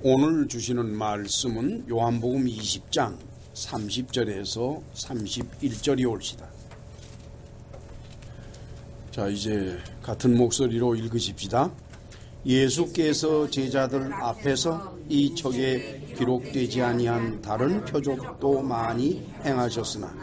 오늘 주시는 말씀은 요한복음 20장 30절에서 31절이 올시다. 자, 이제 같은 목소리로 읽으십시다. 예수께서 제자들 앞에서 이 책에 기록되지 아니한 다른 표적도 많이 행하셨으나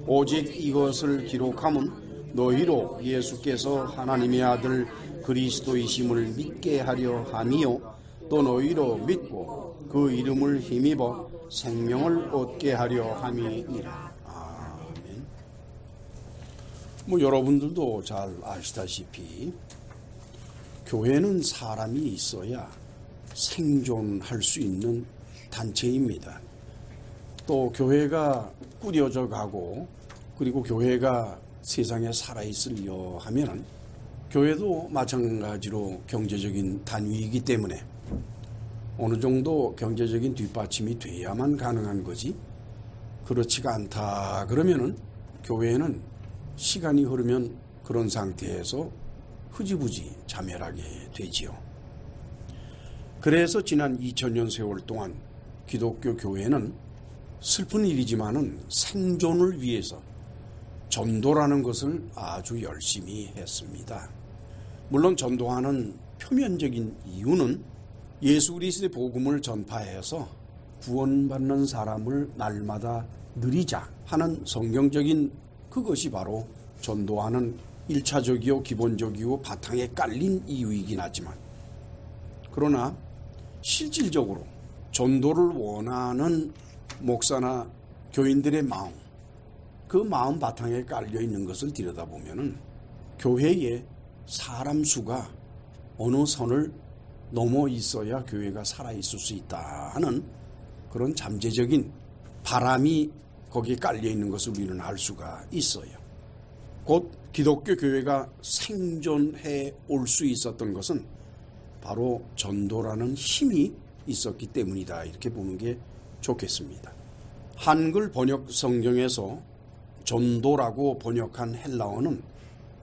오직 이것을 기록함은 너희로 예수께서 하나님의 아들 그리스도이심을 믿게 하려 함이요 또 너희로 믿고 그 이름을 힘입어 생명을 얻게 하려 함이니라. 아멘. 여러분들도 잘 아시다시피 교회는 사람이 있어야 생존할 수 있는 단체입니다. 또 교회가 꾸려져 가고 그리고 교회가 세상에 살아있으려 하면 교회도 마찬가지로 경제적인 단위이기 때문에 어느 정도 경제적인 뒷받침이 돼야만 가능한 거지, 그렇지가 않다 그러면은 교회는 시간이 흐르면 그런 상태에서 흐지부지 자멸하게 되지요. 그래서 지난 2000년 세월 동안 기독교 교회는 슬픈 일이지만은 생존을 위해서 전도라는 것을 아주 열심히 했습니다. 물론 전도하는 표면적인 이유는 예수 그리스도의 복음을 전파해서 구원받는 사람을 날마다 누리자 하는 성경적인 그것이 바로 전도하는 1차적이요 기본적이고 바탕에 깔린 이유이긴 하지만, 그러나 실질적으로 전도를 원하는 목사나 교인들의 마음, 그 마음 바탕에 깔려 있는 것을 들여다보면은 교회에 사람 수가 어느 선을 넘어 있어야 교회가 살아있을 수 있다 하는 그런 잠재적인 바람이 거기에 깔려 있는 것을 우리는 알 수가 있어요. 곧 기독교 교회가 생존해 올 수 있었던 것은 바로 전도라는 힘이 있었기 때문이다, 이렇게 보는 게 좋겠습니다. 한글 번역 성경에서 전도라고 번역한 헬라어는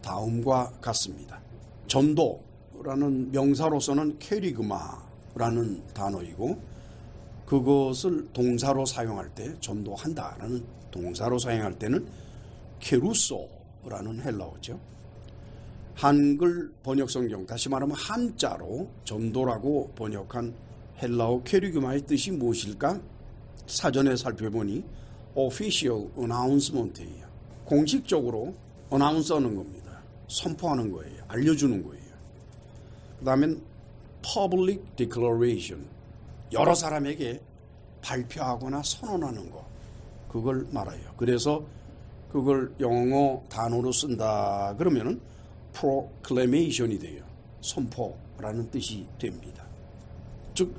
다음과 같습니다. 전도라는 명사로서는 케리그마라는 단어이고, 그것을 동사로 사용할 때, 전도한다라는 동사로 사용할 때는 케루소라는 헬라어죠. 한글 번역 성경, 다시 말하면 한자로 전도라고 번역한 헬라어 케리그마의 뜻이 무엇일까? 사전에 살펴보니 official announcement예요. 공식적으로 announce하는 겁니다. 선포하는 거예요. 알려주는 거예요. 그 다음엔 public declaration, 여러 사람에게 발표하거나 선언하는 거, 그걸 말해요. 그래서 그걸 영어 단어로 쓴다 그러면은 proclamation이 돼요. 선포라는 뜻이 됩니다. 즉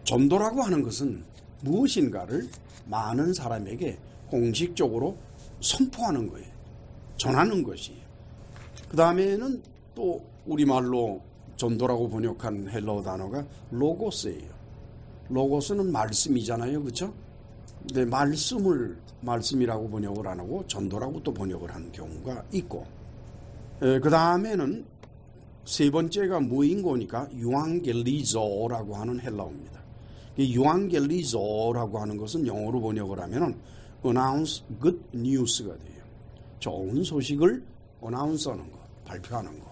전도라고 하는 것은 무엇인가를 많은 사람에게 공식적으로 선포하는 거예요. 전하는 것이에요. 그 다음에는 또 우리말로 전도라고 번역한 헬라어 단어가 로고스예요. 로고스는 말씀이잖아요, 그렇죠? 근데 말씀이라고 번역을 안 하고 전도라고 또 번역을 하는 경우가 있고, 그 다음에는 세 번째가 뭐인 거니까 유앙겔리조라고 하는 헬라어입니다. 유앙겔리조라고 하는 것은 영어로 번역을 하면은 announce good news가 돼요. 좋은 소식을 announce하는 거, 발표하는 거.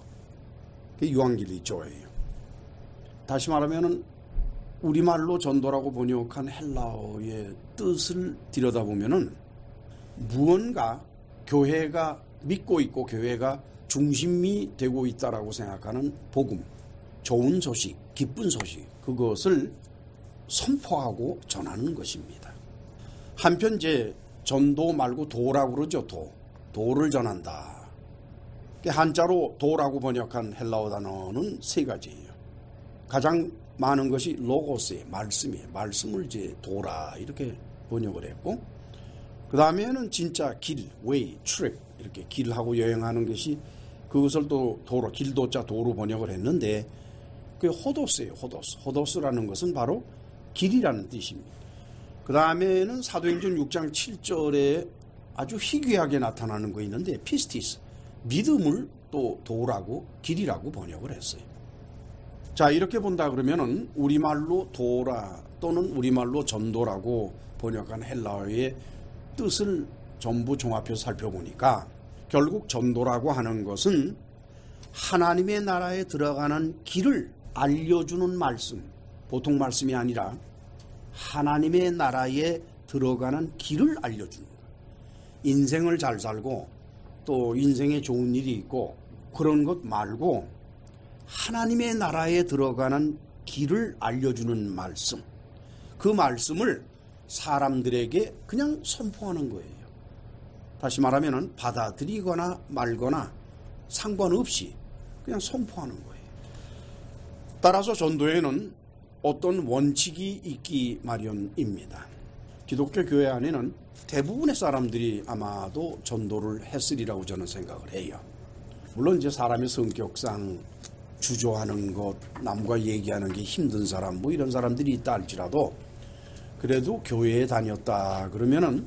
그게 유앙겔리조예요. 다시 말하면은 우리말로 전도라고 번역한 헬라어의 뜻을 들여다보면은 무언가 교회가 믿고 있고 교회가 중심이 되고 있다라고 생각하는 복음, 좋은 소식, 기쁜 소식, 그것을 선포하고 전하는 것입니다. 한편 제 전도 말고 도라고 그러죠. 도를 전한다. 한자로 도라고 번역한 헬라어 단어는 세 가지예요. 가장 많은 것이 로고스의 말씀이에요. 말씀을 이제 도라 이렇게 번역을 했고, 그 다음에는 진짜 길, way, trip, 이렇게 길하고 여행하는 것이, 그것을 또 도로, 길도자 도로 번역을 했는데, 그게 호도스예요. 호도스라는 것은 바로 길이라는 뜻입니다. 그 다음에는 사도행전 6장 7절에 아주 희귀하게 나타나는 거 있는데, 피스티스, 믿음을 또 도라고 길이라고 번역을 했어요. 자, 이렇게 본다 그러면은 우리말로 도라 또는 우리말로 전도라고 번역한 헬라어의 뜻을 전부 종합해서 살펴보니까 결국 전도라고 하는 것은 하나님의 나라에 들어가는 길을 알려주는 말씀, 보통 말씀이 아니라 하나님의 나라에 들어가는 길을 알려주는 거예요. 인생을 잘 살고 또 인생에 좋은 일이 있고 그런 것 말고 하나님의 나라에 들어가는 길을 알려주는 말씀, 그 말씀을 사람들에게 그냥 선포하는 거예요. 다시 말하면 받아들이거나 말거나 상관없이 그냥 선포하는 거예요. 따라서 전도에는 어떤 원칙이 있기 마련입니다. 기독교 교회 안에는 대부분의 사람들이 아마도 전도를 했으리라고 저는 생각을 해요. 물론 이제 사람의 성격상 주저하는 것, 남과 얘기하는 게 힘든 사람, 뭐 이런 사람들이 있다 할지라도 그래도 교회에 다녔다 그러면은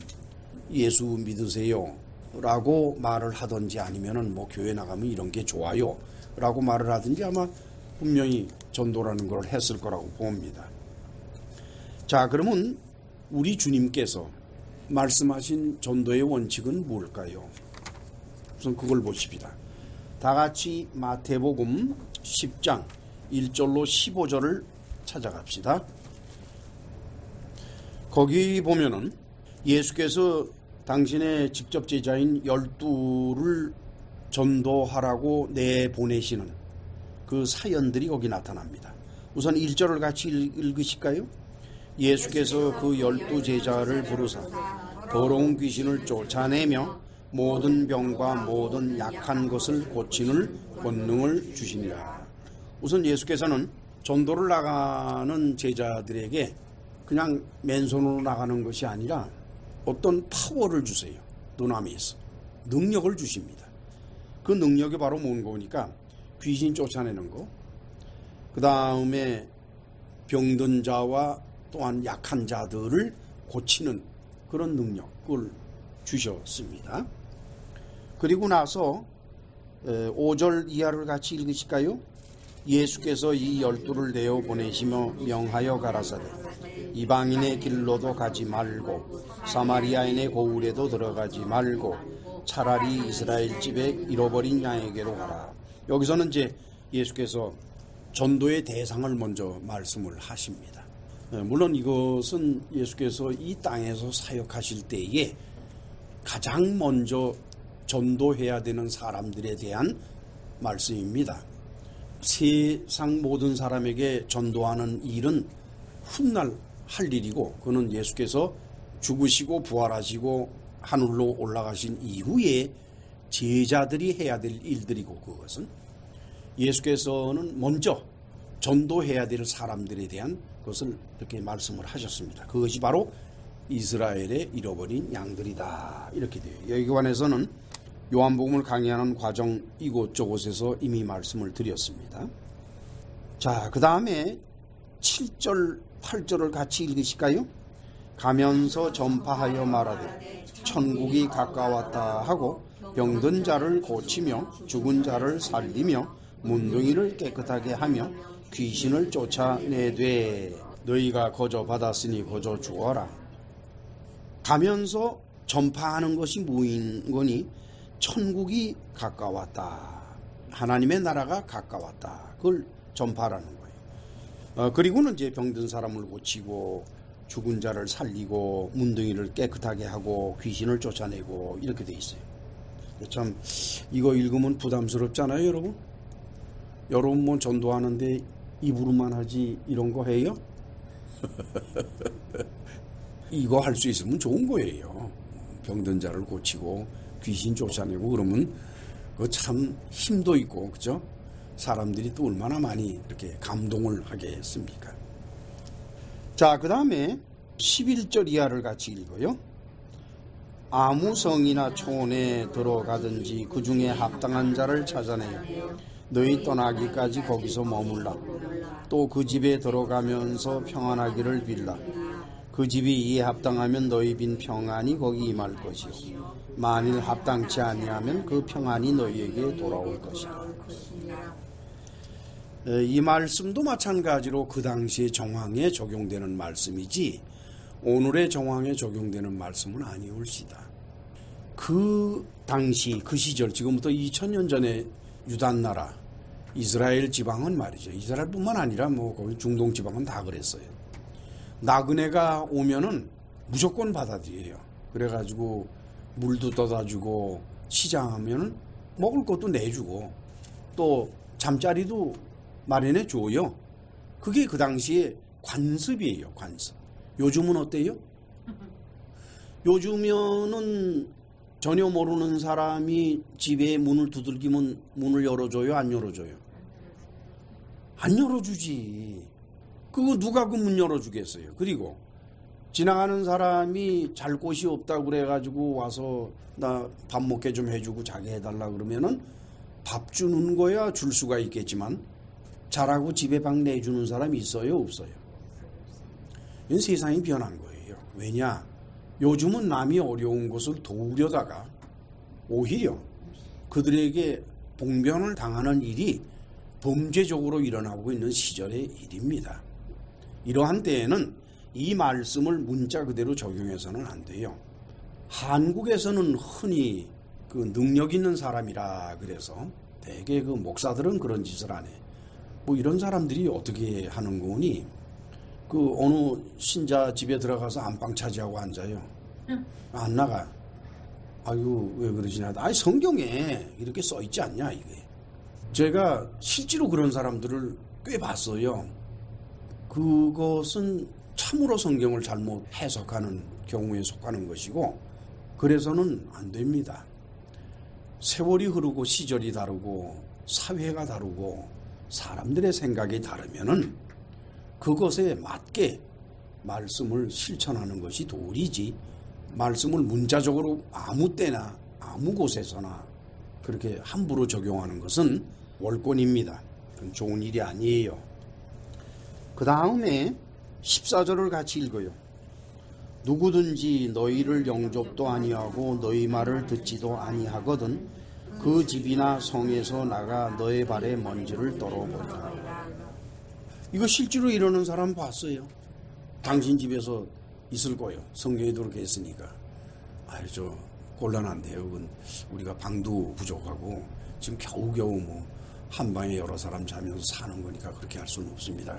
예수 믿으세요 라고 말을 하든지 아니면은 뭐 교회 나가면 이런 게 좋아요 라고 말을 하든지 아마 분명히 전도라는 걸 했을 거라고 봅니다. 자, 그러면 우리 주님께서 말씀하신 전도의 원칙은 뭘까요? 우선 그걸 보십시다. 다 같이 마태복음 10장 1절로 15절을 찾아갑시다. 거기 보면은 예수께서 당신의 직접 제자인 12를 전도하라고 내보내시는 그 사연들이 거기 나타납니다. 우선 1절을 같이 읽으실까요? 예수께서 그 12제자를 부르사 더러운 귀신을 쫓아내며 모든 병과 모든 약한 것을 고치는 권능을 주시니라. 우선 예수께서는 전도를 나가는 제자들에게 그냥 맨손으로 나가는 것이 아니라 어떤 파워를 주세요. 두나미스, 능력을 주십니다. 그 능력이 바로 뭔가 귀신 쫓아내는 거, 그 다음에 병든 자와 또한 약한 자들을 고치는 그런 능력을 주셨습니다. 그리고 나서 5절 이하를 같이 읽으실까요? 예수께서 이 12를 내어 보내시며 명하여 가라사대 이방인의 길로도 가지 말고 사마리아인의 고을에도 들어가지 말고 차라리 이스라엘 집에 잃어버린 양에게로 가라. 여기서는 이제 예수께서 전도의 대상을 먼저 말씀을 하십니다. 물론 이것은 예수께서 이 땅에서 사역하실 때에 가장 먼저 전도해야 되는 사람들에 대한 말씀입니다. 세상 모든 사람에게 전도하는 일은 훗날 할 일이고 그는 예수께서 죽으시고 부활하시고 하늘로 올라가신 이후에 제자들이 해야 될 일들이고 그것은 예수께서는 먼저 전도해야 될 사람들에 대한 것을 이렇게 말씀을 하셨습니다. 그것이 바로 이스라엘의 잃어버린 양들이다. 이렇게 돼요. 여기 관해서는 요한복음을 강의하는 과정 이곳저곳에서 이미 말씀을 드렸습니다. 자, 그 다음에 7절, 8절을 같이 읽으실까요? 가면서 전파하여 말하되 천국이 가까웠다 하고 병든 자를 고치며 죽은 자를 살리며 문둥이를 깨끗하게 하며 귀신을 쫓아내되 너희가 거저 받았으니 거저 주어라. 가면서 전파하는 것이 뭐인 거니? 천국이 가까웠다. 하나님의 나라가 가까웠다. 그걸 전파하라는 거예요. 그리고는 이제 병든 사람을 고치고 죽은 자를 살리고 문둥이를 깨끗하게 하고 귀신을 쫓아내고 이렇게 돼 있어요. 참 이거 읽으면 부담스럽잖아요, 여러분. 여러분 뭐 전도하는데 입으로만 하지 이런 거 해요? 이거 할 수 있으면 좋은 거예요. 병든 자를 고치고 귀신 쫓아내고 그러면 그 참 힘도 있고 그죠? 사람들이 또 얼마나 많이 이렇게 감동을 하겠습니까? 자, 그 다음에 11절 이하를 같이 읽어요. 아무 성이나 촌에 들어가든지 그 중에 합당한 자를 찾아내요. 너희 떠나기까지 거기서 머물라. 또 그 집에 들어가면서 평안하기를 빌라. 그 집이 이에 합당하면 너희 빈 평안이 거기 임할 것이요. 만일 합당치 아니하면 그 평안이 너희에게 돌아올 것이라. 이 말씀도 마찬가지로 그 당시의 정황에 적용되는 말씀이지 오늘의 정황에 적용되는 말씀은 아니올시다. 그 당시 그 시절 지금부터 2000년 전에 유단 나라 이스라엘 지방은 말이죠. 이스라엘뿐만 아니라 뭐 거기 중동 지방은 다 그랬어요. 나그네가 오면은 무조건 받아들여요. 그래가지고 물도 떠다 주고 시장하면은 먹을 것도 내주고 또 잠자리도 마련해 줘요. 그게 그 당시에 관습이에요. 관습. 요즘은 어때요? 요즘에는 전혀 모르는 사람이 집에 문을 두들기면 문을 열어줘요? 안 열어줘요? 안 열어주지. 그거 누가 그 문 열어주겠어요? 그리고 지나가는 사람이 잘 곳이 없다고 그래가지고 와서 나 밥 먹게 좀 해주고 자게 해달라 그러면은 밥 주는 거야 줄 수가 있겠지만 잘하고 집에 방 내주는 사람이 있어요? 없어요? 이건 세상이 변한 거예요. 왜냐? 요즘은 남이 어려운 것을 도우려다가 오히려 그들에게 봉변을 당하는 일이 범죄적으로 일어나고 있는 시절의 일입니다. 이러한 때에는 이 말씀을 문자 그대로 적용해서는 안 돼요. 한국에서는 흔히 그 능력 있는 사람이라 그래서 대개 그 목사들은 그런 짓을 안 해. 뭐 이런 사람들이 어떻게 하는 거니? 그 어느 신자 집에 들어가서 안방 차지하고 앉아요. 안 나가. 아유 왜 그러시냐. 아니 성경에 이렇게 써 있지 않냐 이게. 제가 실제로 그런 사람들을 꽤 봤어요. 그것은 참으로 성경을 잘못 해석하는 경우에 속하는 것이고 그래서는 안 됩니다. 세월이 흐르고 시절이 다르고 사회가 다르고 사람들의 생각이 다르면은 그것에 맞게 말씀을 실천하는 것이 도리지 말씀을 문자적으로 아무 때나 아무 곳에서나 그렇게 함부로 적용하는 것은 월권입니다. 그건 좋은 일이 아니에요. 그 다음에 14절을 같이 읽어요. 누구든지 너희를 영접도 아니하고 너희 말을 듣지도 아니하거든 그 집이나 성에서 나가 너의 발에 먼지를 떨어버리라. 이거 실제로 이러는 사람 봤어요. 당신 집에서 있을 거예요. 성경에도 그렇게 했으니까. 아유 저 곤란한데요. 그건 우리가 방도 부족하고 지금 겨우겨우 뭐 한 방에 여러 사람 자면서 사는 거니까 그렇게 할 수는 없습니다.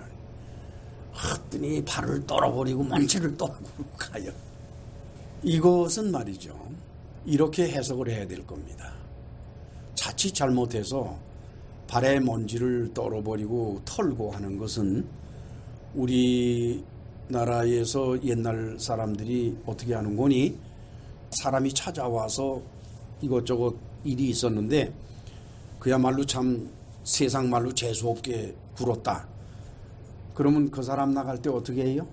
하더니 발을 떨어버리고 먼지를 떨고 가요. 이것은 말이죠. 이렇게 해석을 해야 될 겁니다. 자칫 잘못해서 발에 먼지를 떨어버리고 털고 하는 것은 우리나라에서 옛날 사람들이 어떻게 하는 거니? 사람이 찾아와서 이것저것 일이 있었는데 그야말로 참 세상 말로 재수없게 굴었다. 그러면 그 사람 나갈 때 어떻게 해요?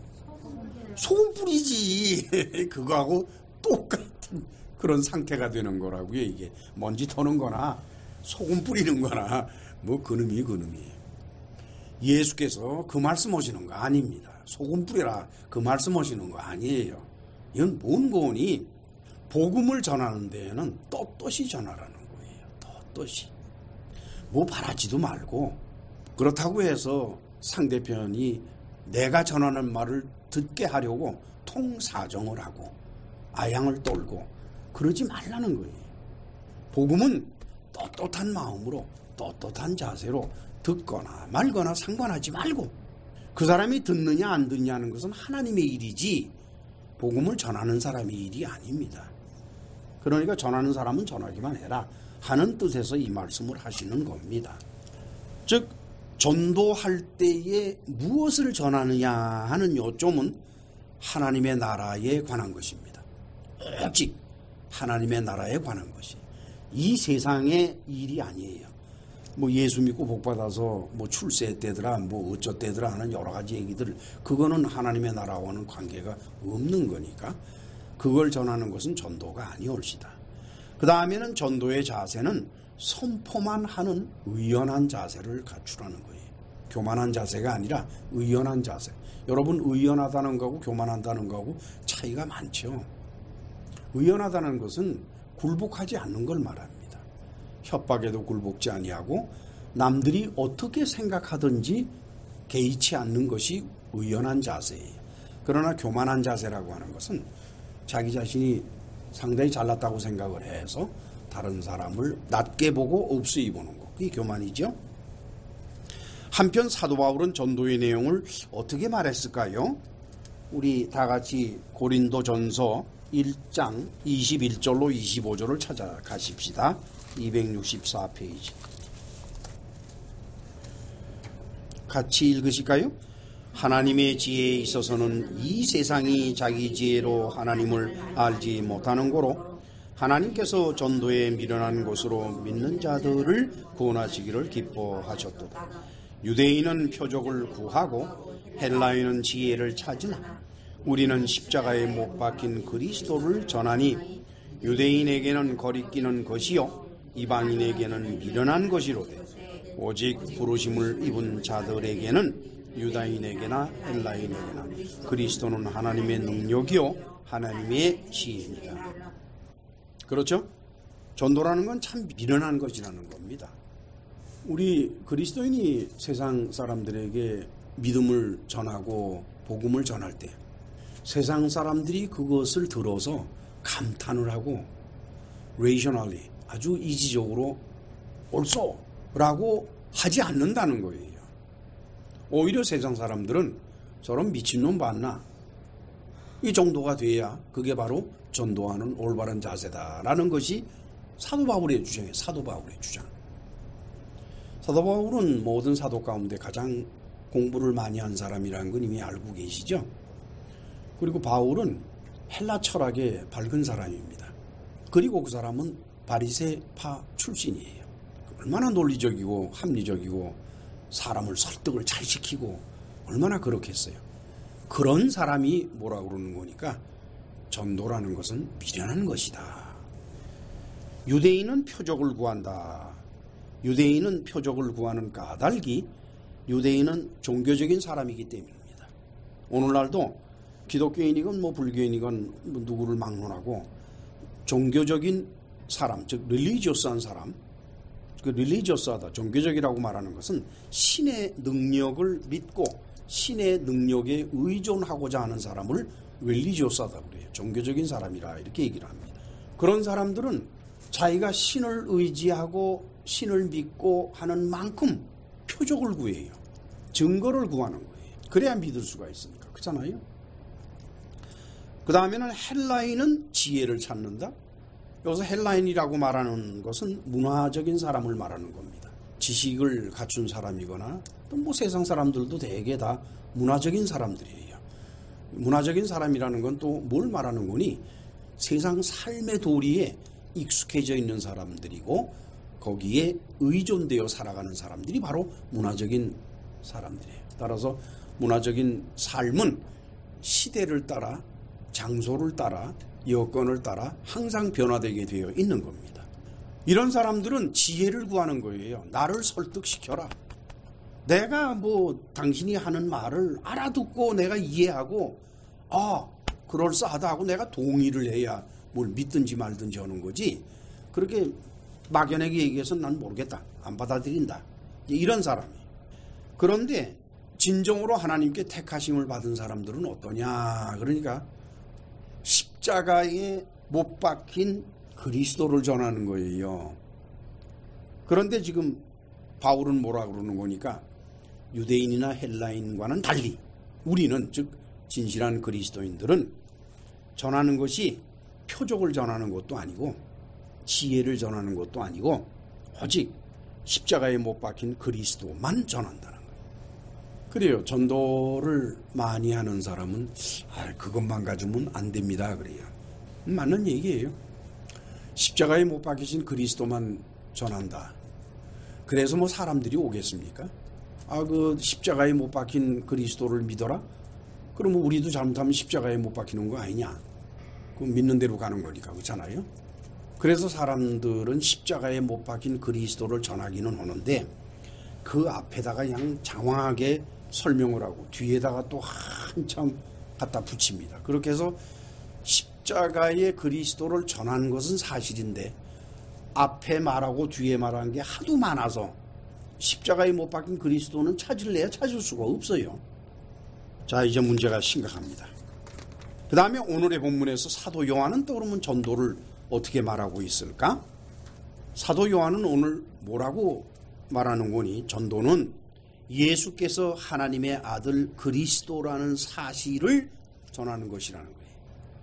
소금 뿌리지. 그거하고 똑같은 그런 상태가 되는 거라고요. 이게 먼지 터는 거나 소금 뿌리는 거나 뭐 그놈이에요. 예수께서 그 말씀하시는 거 아닙니다. 소금 뿌리라 그 말씀하시는 거 아니에요. 이건 뭔 거니? 복음을 전하는 데에는 떳떳이 전하라는 거예요. 떳떳이. 뭐 바라지도 말고 그렇다고 해서 상대편이 내가 전하는 말을 듣게 하려고 통사정을 하고 아양을 떨고 그러지 말라는 거예요. 복음은 떳떳한 마음으로 떳떳한 자세로 듣거나 말거나 상관하지 말고 그 사람이 듣느냐 안 듣느냐는 것은 하나님의 일이지 복음을 전하는 사람의 일이 아닙니다. 그러니까 전하는 사람은 전하기만 해라 하는 뜻에서 이 말씀을 하시는 겁니다. 즉 전도할 때에 무엇을 전하느냐 하는 요점은 하나님의 나라에 관한 것입니다. 오직 하나님의 나라에 관한 것이 이 세상의 일이 아니에요. 뭐 예수 믿고 복받아서 뭐 출세했대더라 뭐 어쩌대더라 하는 여러 가지 얘기들 그거는 하나님의 나라와는 관계가 없는 거니까 그걸 전하는 것은 전도가 아니올시다. 그 다음에는 전도의 자세는 선포만 하는 의연한 자세를 갖추라는 거예요. 교만한 자세가 아니라 의연한 자세. 여러분 의연하다는 거하고 교만한다는 거하고 차이가 많죠. 의연하다는 것은 굴복하지 않는 걸 말합니다. 협박에도 굴복지 아니하고 남들이 어떻게 생각하든지 개의치 않는 것이 의연한 자세예요. 그러나 교만한 자세라고 하는 것은 자기 자신이 상당히 잘났다고 생각을 해서 다른 사람을 낮게 보고 업수히 보는 것. 그게 교만이죠. 한편 사도 바울은 전도의 내용을 어떻게 말했을까요? 우리 다 같이 고린도전서 1장 21절로 25절을 찾아가십시다. 264페이지. 같이 읽으실까요? 하나님의 지혜에 있어서는 이 세상이 자기 지혜로 하나님을 알지 못하는 고로 하나님께서 전도에 미련한 것으로 믿는 자들을 구원하시기를 기뻐하셨도다. 유대인은 표적을 구하고 헬라인은 지혜를 찾으나 우리는 십자가에 못 박힌 그리스도를 전하니 유대인에게는 거리끼는 것이요 이방인에게는 미련한 것이로되 오직 부르심을 입은 자들에게는 유다인에게나 헬라인에게나 그리스도는 하나님의 능력이요 하나님의 지혜입니다. 그렇죠? 전도라는 건 참 미련한 것이라는 겁니다. 우리 그리스도인이 세상 사람들에게 믿음을 전하고 복음을 전할 때 세상 사람들이 그것을 들어서 감탄을 하고 레이셔널리 아주 이지적으로 옳소 라고 하지 않는다는 거예요. 오히려 세상 사람들은 저런 미친놈 봤나? 이 정도가 돼야 그게 바로 전도하는 올바른 자세다라는 것이 사도 바울의 주장이에요. 사도 바울의 주장. 사도 바울은 모든 사도 가운데 가장 공부를 많이 한 사람이라는 건 이미 알고 계시죠? 그리고 바울은 헬라 철학의 밝은 사람입니다. 그리고 그 사람은 바리새파 출신이에요. 얼마나 논리적이고 합리적이고 사람을 설득을 잘 시키고 얼마나 그렇겠어요. 그런 사람이 뭐라고 그러는 거니까 전도라는 것은 미련한 것이다. 유대인은 표적을 구한다. 유대인은 표적을 구하는 까닭이 유대인은 종교적인 사람이기 때문입니다. 오늘날도 기독교인이건 불교인이건 누구를 막론하고 종교적인 사람, 즉 릴리지어스한 사람, 그 릴리지어스하다, 종교적이라고 말하는 것은 신의 능력을 믿고 신의 능력에 의존하고자 하는 사람을 릴리지어스하다 그래요. 종교적인 사람이라 이렇게 얘기를 합니다. 그런 사람들은 자기가 신을 의지하고 신을 믿고 하는 만큼 표적을 구해요. 증거를 구하는 거예요. 그래야 믿을 수가 있으니까. 그렇잖아요. 그 다음에는 헬라인은 지혜를 찾는다. 여기서 헬라인이라고 말하는 것은 문화적인 사람을 말하는 겁니다. 지식을 갖춘 사람이거나 또 세상 사람들도 대개 다 문화적인 사람들이에요. 문화적인 사람이라는 건 또 뭘 말하는 거니? 세상 삶의 도리에 익숙해져 있는 사람들이고 거기에 의존되어 살아가는 사람들이 바로 문화적인 사람들이에요. 따라서 문화적인 삶은 시대를 따라 장소를 따라 여건을 따라 항상 변화되게 되어 있는 겁니다. 이런 사람들은 지혜를 구하는 거예요. 나를 설득시켜라. 내가 당신이 하는 말을 알아듣고 내가 이해하고 그럴싸하다 하고 내가 동의를 해야 뭘 믿든지 말든지 하는 거지. 그렇게 막연하게 얘기해서는 난 모르겠다. 안 받아들인다. 이런 사람이에요. 그런데 진정으로 하나님께 택하심을 받은 사람들은 어떠냐. 그러니까 십자가에 못 박힌 그리스도를 전하는 거예요. 그런데 지금 바울은 뭐라 그러는 거니까 유대인이나 헬라인과는 달리 우리는 즉 진실한 그리스도인들은 전하는 것이 표적을 전하는 것도 아니고 지혜를 전하는 것도 아니고 오직 십자가에 못 박힌 그리스도만 전한다는 거예요. 그래요. 전도를 많이 하는 사람은 그것만 가지면 안 됩니다 그래요. 맞는 얘기예요. 십자가에 못 박히신 그리스도만 전한다. 그래서 사람들이 오겠습니까? 그 십자가에 못 박힌 그리스도를 믿어라? 그러면 우리도 잘못하면 십자가에 못 박히는 거 아니냐? 그럼 믿는 대로 가는 거니까. 그렇잖아요? 그래서 사람들은 십자가에 못 박힌 그리스도를 전하기는 하는데 그 앞에다가 그냥 장황하게 설명을 하고 뒤에다가 또 한참 갖다 붙입니다. 그렇게 해서 십자가의 그리스도를 전하는 것은 사실인데 앞에 말하고 뒤에 말하는 게 하도 많아서 십자가에 못 박힌 그리스도는 찾을래야 찾을 수가 없어요. 자, 이제 문제가 심각합니다. 그 다음에 오늘의 본문에서 사도 요한은 또 그러면 전도를 어떻게 말하고 있을까? 사도 요한은 오늘 뭐라고 말하는 거니? 전도는 예수께서 하나님의 아들 그리스도라는 사실을 전하는 것이라는 거예요.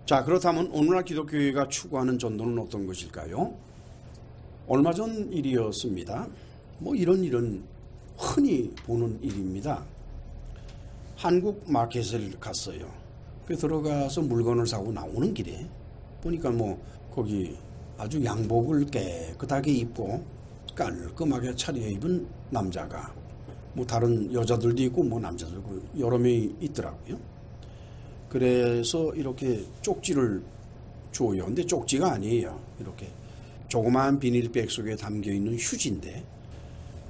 자, 그렇다면 오늘날 기독교회가 추구하는 전도는 어떤 것일까요? 얼마 전 일이었습니다. 이런 흔히 보는 일입니다. 한국 마켓을 갔어요. 그 들어가서 물건을 사고 나오는 길에 보니까 거기 아주 양복을 깨끗하게 입고 깔끔하게 차려입은 남자가 다른 여자들도 있고 남자들도 여러 명이 있더라고요. 그래서 이렇게 쪽지를 줘요. 근데 쪽지가 아니에요. 이렇게 조그마한 비닐백 속에 담겨있는 휴지인데,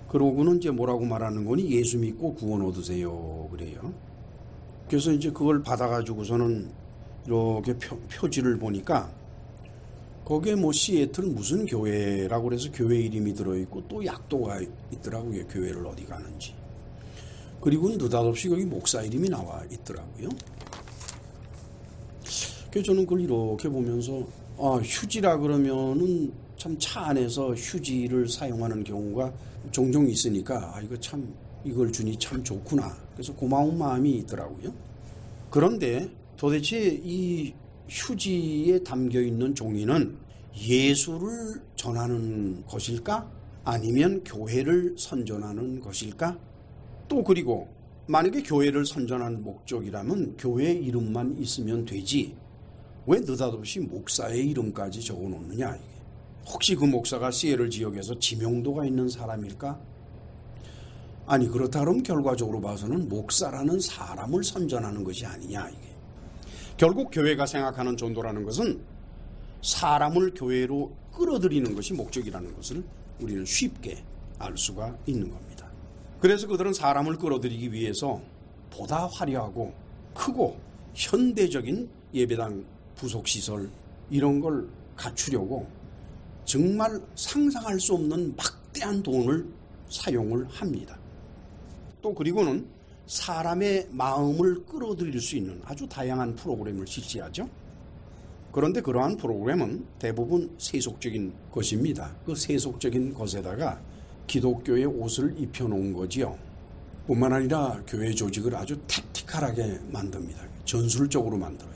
그러고는 이제 뭐라고 말하는 거니? 예수 믿고 구원 얻으세요 그래요. 그래서 이제 그걸 받아가지고서는 이렇게 표지를 보니까 거기에 시애틀 무슨 교회라고 그래서 교회 이름이 들어있고 또 약도가 있더라고요. 교회를 어디 가는지. 그리고 느닷없이 거기 목사 이름이 나와 있더라고요. 그래서 저는 그걸 이렇게 보면서 휴지라 그러면은 참 차 안에서 휴지를 사용하는 경우가 종종 있으니까 이거 참 이걸 주니 참 좋구나. 그래서 고마운 마음이 있더라고요. 그런데 도대체 이 휴지에 담겨있는 종이는 예수를 전하는 것일까? 아니면 교회를 선전하는 것일까? 또 그리고 만약에 교회를 선전하는 목적이라면 교회 이름만 있으면 되지 왜 느닷없이 목사의 이름까지 적어놓느냐. 이게. 혹시 그 목사가 시애틀 지역에서 지명도가 있는 사람일까? 아니, 그렇다 그러면 결과적으로 봐서는 목사라는 사람을 선전하는 것이 아니냐. 이게. 결국 교회가 생각하는 전도라는 것은 사람을 교회로 끌어들이는 것이 목적이라는 것을 우리는 쉽게 알 수가 있는 겁니다. 그래서 그들은 사람을 끌어들이기 위해서 보다 화려하고 크고 현대적인 예배당 부속시설 이런 걸 갖추려고 정말 상상할 수 없는 막대한 돈을 사용을 합니다. 또 그리고는 사람의 마음을 끌어들일 수 있는 아주 다양한 프로그램을 실시하죠. 그런데 그러한 프로그램은 대부분 세속적인 것입니다. 그 세속적인 것에다가 기독교의 옷을 입혀놓은 거지요. 뿐만 아니라 교회 조직을 아주 택티컬하게 만듭니다. 전술적으로 만들어요.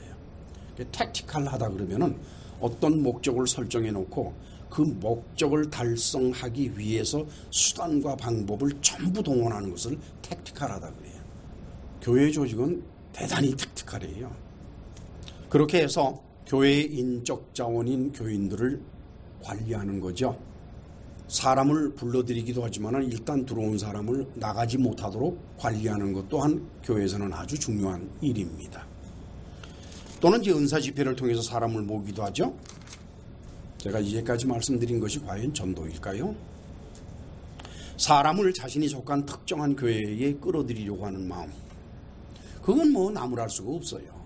택티컬하다 그러면은 어떤 목적을 설정해 놓고 그 목적을 달성하기 위해서 수단과 방법을 전부 동원하는 것을 택티컬하다 그래요. 교회 조직은 대단히 택티컬해요. 그렇게 해서 교회의 인적 자원인 교인들을 관리하는 거죠. 사람을 불러들이기도 하지만 일단 들어온 사람을 나가지 못하도록 관리하는 것 또한 교회에서는 아주 중요한 일입니다. 또는 이제 은사 집회를 통해서 사람을 모으기도 하죠. 제가 이제까지 말씀드린 것이 과연 전도일까요? 사람을 자신이 속한 특정한 교회에 끌어들이려고 하는 마음, 그건 나무랄 수가 없어요.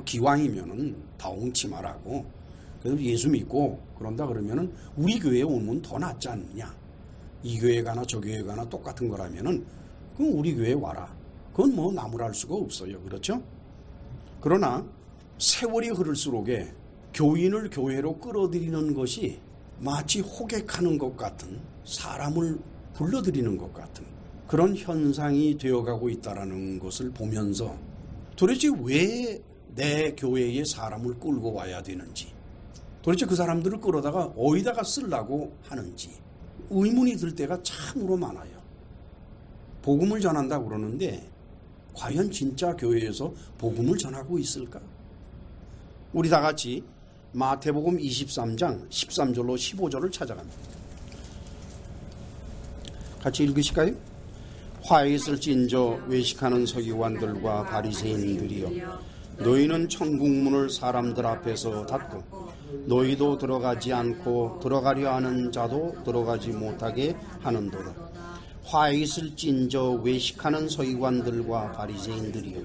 기왕이면은 다홍치마라고 그래도 예수 믿고 그런다 그러면은 우리 교회에 오면 더 낫지 않느냐. 이 교회 가나 저 교회 가나 똑같은 거라면은 그럼 우리 교회에 와라. 그건 나무랄 수가 없어요. 그렇죠? 그러나 세월이 흐를수록에 교인을 교회로 끌어들이는 것이 마치 호객하는 것 같은, 사람을 불러들이는 것 같은 그런 현상이 되어가고 있다는 것을 보면서 도대체 왜 내 교회에 사람을 끌고 와야 되는지, 도대체 그 사람들을 끌어다가 어디다가 쓰려고 하는지 의문이 들 때가 참으로 많아요. 복음을 전한다고 그러는데 과연 진짜 교회에서 복음을 전하고 있을까? 우리 다 같이 마태복음 23장 13절로 15절을 찾아갑니다. 같이 읽으실까요? 화에 있을진저 외식하는 서기관들과 바리새인들이여, 너희는 천국문을 사람들 앞에서 닫고 너희도 들어가지 않고 들어가려 하는 자도 들어가지 못하게 하는도다. 화에 있을진저 외식하는 서기관들과 바리새인들이여,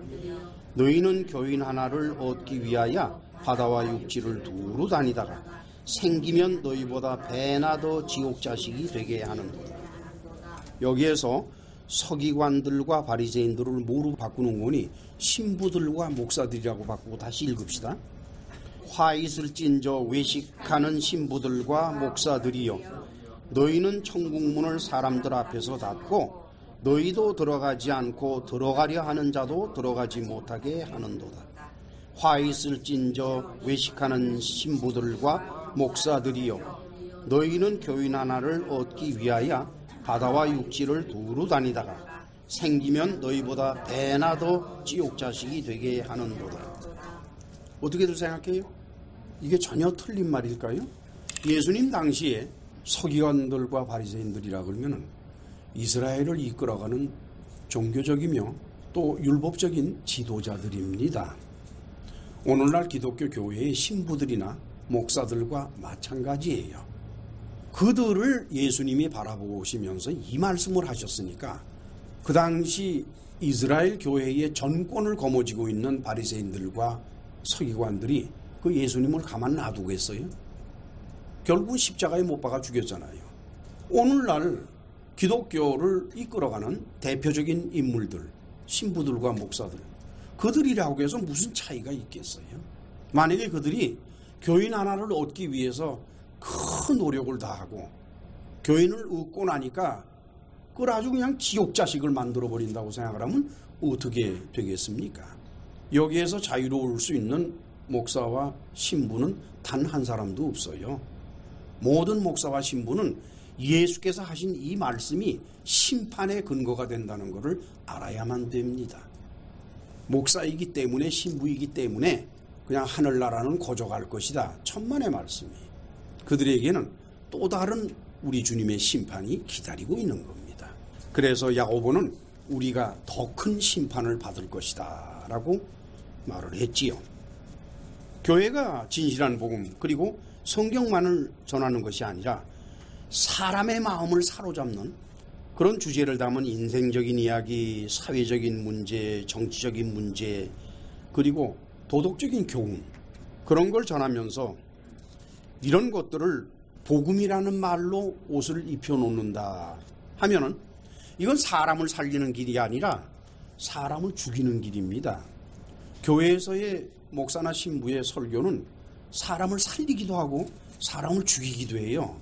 너희는 교인 하나를 얻기 위하여 바다와 육지를 두루 다니다가 생기면 너희보다 배나 더 지옥 자식이 되게 하는도다. 여기에서 서기관들과 바리새인들을 뭐로 바꾸는 거니? 신부들과 목사들이라고 바꾸고 다시 읽읍시다. 화 있을 찐저 외식하는 신부들과 목사들이여, 너희는 천국문을 사람들 앞에서 닫고 너희도 들어가지 않고 들어가려 하는 자도 들어가지 못하게 하는도다. 화 있을 찐저 외식하는 신부들과 목사들이여, 너희는 교인 하나를 얻기 위하여 바다와 육지를 두루 다니다가 생기면 너희보다 배나 더 지옥 자식이 되게 하는도다. 어떻게들 생각해요? 이게 전혀 틀린 말일까요? 예수님 당시에 서기관들과 바리새인들이라 그러면은 이스라엘을 이끌어가는 종교적이며 또 율법적인 지도자들입니다. 오늘날 기독교 교회의 신부들이나 목사들과 마찬가지예요. 그들을 예수님이 바라보고 오시면서 이 말씀을 하셨으니까 그 당시 이스라엘 교회의 전권을 거머쥐고 있는 바리새인들과 서기관들이 그 예수님을 가만 놔두겠어요? 결국 십자가에 못 박아 죽였잖아요. 오늘날 기독교를 이끌어가는 대표적인 인물들, 신부들과 목사들, 그들이라고 해서 무슨 차이가 있겠어요? 만약에 그들이 교인 하나를 얻기 위해서 큰 노력을 다하고 교인을 얻고 나니까 그걸 아주 그냥 지옥 자식을 만들어 버린다고 생각을 하면 어떻게 되겠습니까? 여기에서 자유로울 수 있는 목사와 신부는 단 한 사람도 없어요. 모든 목사와 신부는 예수께서 하신 이 말씀이 심판의 근거가 된다는 것을 알아야만 됩니다. 목사이기 때문에, 신부이기 때문에 그냥 하늘나라는 거저갈 것이다, 천만의 말씀이. 그들에게는 또 다른 우리 주님의 심판이 기다리고 있는 겁니다. 그래서 야고보는 우리가 더 큰 심판을 받을 것이다 라고 말을 했지요. 교회가 진실한 복음, 그리고 성경만을 전하는 것이 아니라 사람의 마음을 사로잡는 그런 주제를 담은 인생적인 이야기, 사회적인 문제, 정치적인 문제, 그리고 도덕적인 교훈, 그런 걸 전하면서 이런 것들을 복음이라는 말로 옷을 입혀놓는다 하면은 이건 사람을 살리는 길이 아니라 사람을 죽이는 길입니다. 교회에서의 목사나 신부의 설교는 사람을 살리기도 하고 사람을 죽이기도 해요.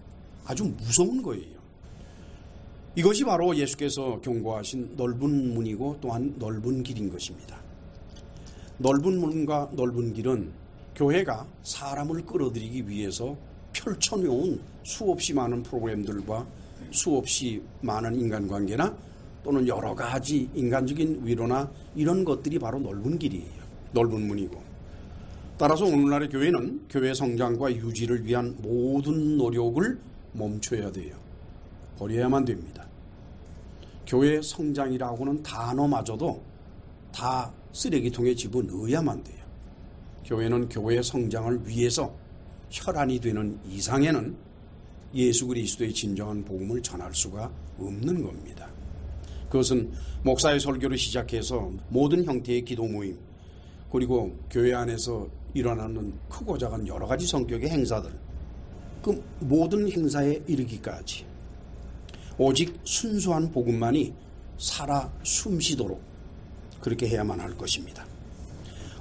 아주 무서운 거예요. 이것이 바로 예수께서 경고하신 넓은 문이고 또한 넓은 길인 것입니다. 넓은 문과 넓은 길은 교회가 사람을 끌어들이기 위해서 펼쳐놓은 수없이 많은 프로그램들과 수없이 많은 인간관계나 또는 여러 가지 인간적인 위로나 이런 것들이 바로 넓은 길이에요. 넓은 문이고, 따라서 오늘날의 교회는 교회 성장과 유지를 위한 모든 노력을 멈춰야 돼요. 버려야만 됩니다. 교회 성장이라고는 단어마저도 다 쓰레기통에 집어넣어야만 돼요. 교회는 교회 성장을 위해서 혈안이 되는 이상에는 예수 그리스도의 진정한 복음을 전할 수가 없는 겁니다. 그것은 목사의 설교를 시작해서 모든 형태의 기도 모임, 그리고 교회 안에서 일어나는 크고 작은 여러 가지 성격의 행사들, 그 모든 행사에 이르기까지 오직 순수한 복음만이 살아 숨쉬도록 그렇게 해야만 할 것입니다.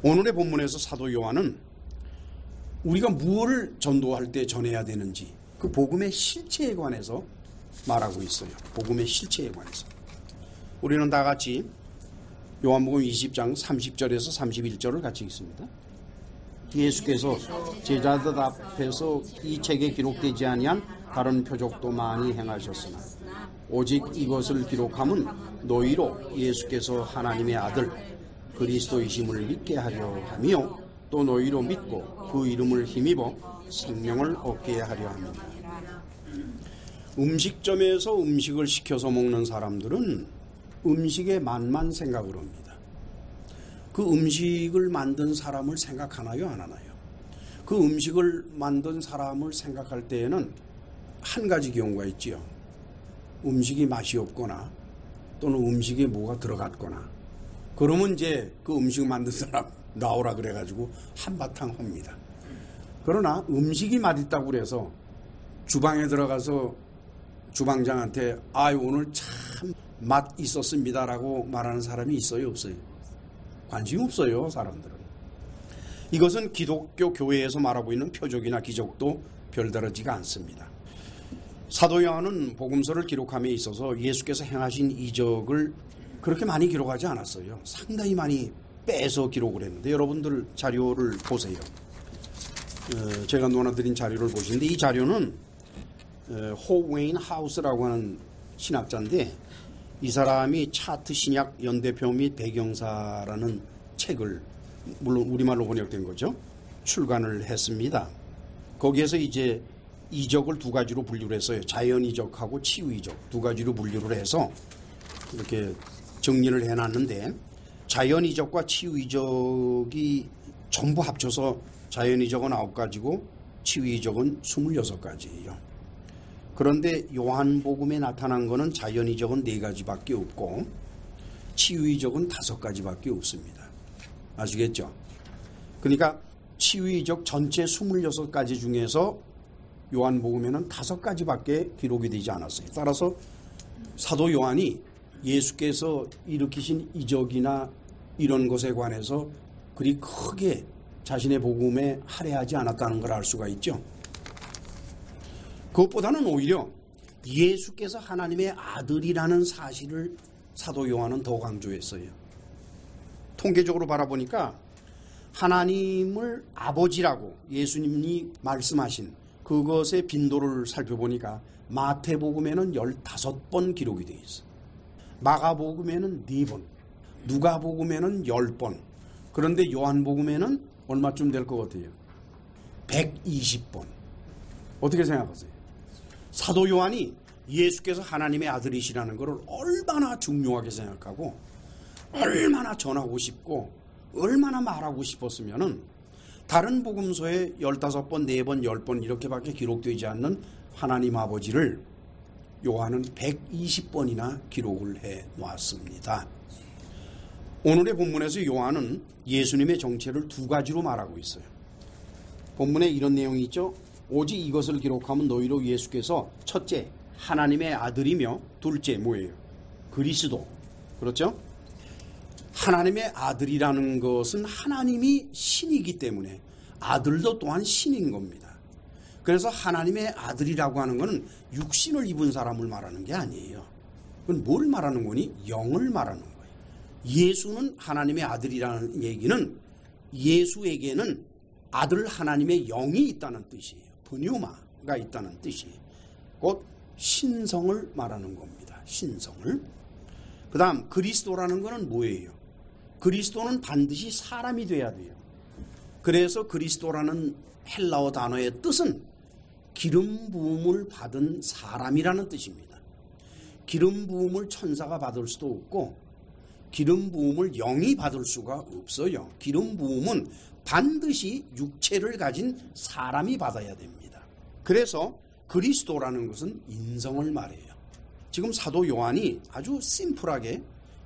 오늘의 본문에서 사도 요한은 우리가 무엇을 전도할 때 전해야 되는지 그 복음의 실체에 관해서 말하고 있어요. 복음의 실체에 관해서. 우리는 다 같이 요한복음 20장 30절에서 31절을 같이 읽습니다. 예수께서 제자들 앞에서 이 책에 기록되지 아니한 다른 표적도 많이 행하셨으나 오직 이것을 기록함은 너희로 예수께서 하나님의 아들 그리스도이심을 믿게 하려 하며 또 너희로 믿고 그 이름을 힘입어 생명을 얻게 하려 합니다. 음식점에서 음식을 시켜서 먹는 사람들은 음식의 맛만 생각을 합니다. 그 음식을 만든 사람을 생각하나요, 안 하나요? 그 음식을 만든 사람을 생각할 때에는 한 가지 경우가 있지요. 음식이 맛이 없거나 또는 음식에 뭐가 들어갔거나, 그러면 이제 그 음식을 만든 사람 나오라 그래가지고 한바탕 합니다. 그러나 음식이 맛있다고 그래서 주방에 들어가서 주방장한테 오늘 참 참 맛 있었습니다라고 말하는 사람이 있어요, 없어요? 관심 없어요, 사람들은. 이것은 기독교 교회에서 말하고 있는 표적이나 기적도 별다르지가 않습니다. 사도 요한은 복음서를 기록함에 있어서 예수께서 행하신 이적을 그렇게 많이 기록하지 않았어요. 상당히 많이 빼서 기록을 했는데, 여러분들 자료를 보세요. 제가 놓아드린 자료를 보시는데, 이 자료는 호웨인 하우스라고 하는 신학자인데, 이 사람이 차트 신약 연대표 및 배경사라는 책을, 물론 우리말로 번역된 거죠, 출간을 했습니다. 거기에서 이제 이적을 두 가지로 분류를 했어요. 자연 이적하고 치유 이적 두 가지로 분류를 해서 이렇게 정리를 해놨는데, 자연 이적과 치유 이적이 전부 합쳐서 자연 이적은 9가지고 치유 이적은 26가지예요. 그런데 요한복음에 나타난 것은 자연 이적은 4가지밖에 없고 치유 이적은 5가지밖에 없습니다. 아시겠죠? 그러니까 치유 이적 전체 26가지 중에서 요한복음에는 5가지밖에 기록이 되지 않았어요. 따라서 사도 요한이 예수께서 일으키신 이적이나 이런 것에 관해서 그리 크게 자신의 복음에 할애하지 않았다는 걸 알 수가 있죠. 그것보다는 오히려 예수께서 하나님의 아들이라는 사실을 사도 요한은 더 강조했어요. 통계적으로 바라보니까 하나님을 아버지라고 예수님이 말씀하신 그것의 빈도를 살펴보니까 마태복음에는 15번 기록이 되어 있어요. 마가복음에는 4번, 누가복음에는 10번, 그런데 요한복음에는 얼마쯤 될 것 같아요? 120번. 어떻게 생각하세요? 사도 요한이 예수께서 하나님의 아들이시라는 것을 얼마나 중요하게 생각하고 얼마나 전하고 싶고 얼마나 말하고 싶었으면은 다른 복음서에 15번, 4번, 10번 이렇게밖에 기록되지 않는 하나님 아버지를 요한은 120번이나 기록을 해 놓았습니다. 오늘의 본문에서 요한은 예수님의 정체를 2가지로 말하고 있어요. 본문에 이런 내용이 있죠. 오직 이것을 기록하면 너희로 예수께서 첫째 하나님의 아들이며 둘째 뭐예요? 그리스도. 그렇죠? 하나님의 아들이라는 것은 하나님이 신이기 때문에 아들도 또한 신인 겁니다. 그래서 하나님의 아들이라고 하는 것은 육신을 입은 사람을 말하는 게 아니에요. 그건 뭘 말하는 거니? 영을 말하는 거예요. 예수는 하나님의 아들이라는 얘기는 예수에게는 아들 하나님의 영이 있다는 뜻이에요. pneuma,가 있다는 뜻이에요. 곧 신성을 말하는 겁니다. 신성을. 그 다음 그리스도라는 것은 뭐예요? 그리스도는 반드시 사람이 돼야 돼요. 그래서 그리스도라는 헬라어 단어의 뜻은 기름 부음을 받은 사람이라는 뜻입니다. 기름 부음을 천사가 받을 수도 없고 기름 부음을 영이 받을 수가 없어요. 기름 부음은 반드시 육체를 가진 사람이 받아야 됩니다. 그래서 그리스도라는 것은 인성을 말해요. 지금 사도 요한이 아주 심플하게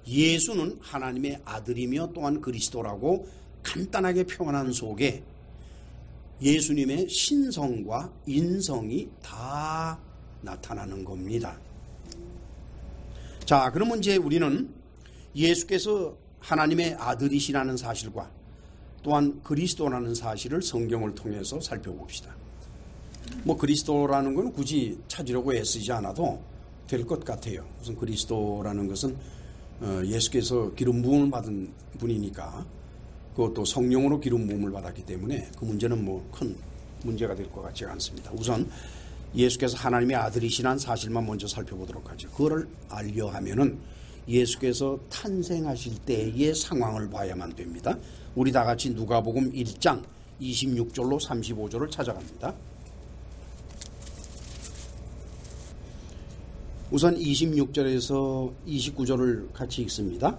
예수는 하나님의 아들이며 또한 그리스도라고 간단하게 표현한 속에 예수님의 신성과 인성이 다 나타나는 겁니다. 자, 그러면 이제 우리는 예수께서 하나님의 아들이시라는 사실과 또한 그리스도라는 사실을 성경을 통해서 살펴봅시다. 뭐 그리스도라는 건 굳이 찾으려고 애쓰지 않아도 될 것 같아요. 우선 그리스도라는 것은 예수께서 기름 부음을 받은 분이니까 그것도 성령으로 기름 부음을 받았기 때문에 그 문제는 뭐 큰 문제가 될 것 같지 않습니다. 우선 예수께서 하나님의 아들이시라는 사실만 먼저 살펴보도록 하죠. 그거를 알려 하면은 예수께서 탄생하실 때의 상황을 봐야만 됩니다. 우리 다 같이 누가복음 1장 26절로 35절을 찾아갑니다. 우선 26절에서 29절을 같이 읽습니다.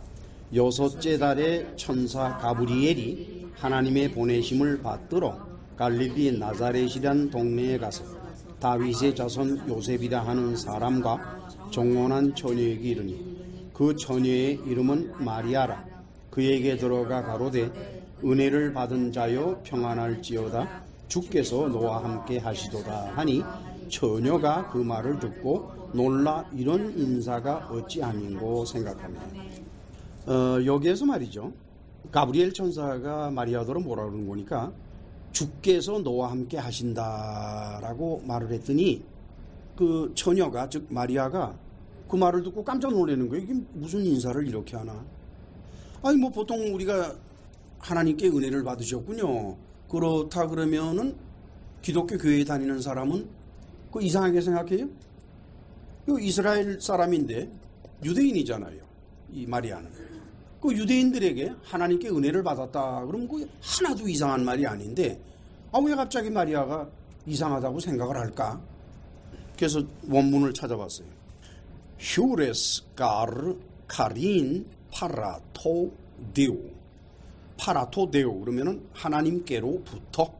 6째 달에 천사 가브리엘이 하나님의 보내심을 받들어 갈릴리 나자렛이란 동네에 가서 다윗의 자손 요셉이라 하는 사람과 정혼한 처녀에게 이르니 그 처녀의 이름은 마리아라. 그에게 들어가 가로되 은혜를 받은 자여 평안할지어다. 주께서 너와 함께 하시도다 하니 처녀가 그 말을 듣고 놀라 이런 인사가 어찌 아닌고 생각하며 여기에서 말이죠. 가브리엘 천사가 마리아더러 뭐라 그러는 거니까 주께서 너와 함께 하신다라고 말을 했더니 그 처녀가 즉 마리아가 그 말을 듣고 깜짝 놀라는 거예요. 이게 무슨 인사를 이렇게 하나? 아니 뭐 보통 우리가 하나님께 은혜를 받으셨군요. 그렇다 그러면은 기독교 교회에 다니는 사람은 그 이상하게 생각해요? 이 이스라엘 사람인데 유대인이잖아요. 이 마리아는. 그 유대인들에게 하나님께 은혜를 받았다 그러면 그 하나도 이상한 말이 아닌데 왜 갑자기 마리아가 이상하다고 생각을 할까? 그래서 원문을 찾아봤어요. 휴레스 가르 카린 파라토 데오. 파라토 데오 그러면은 하나님께로부터.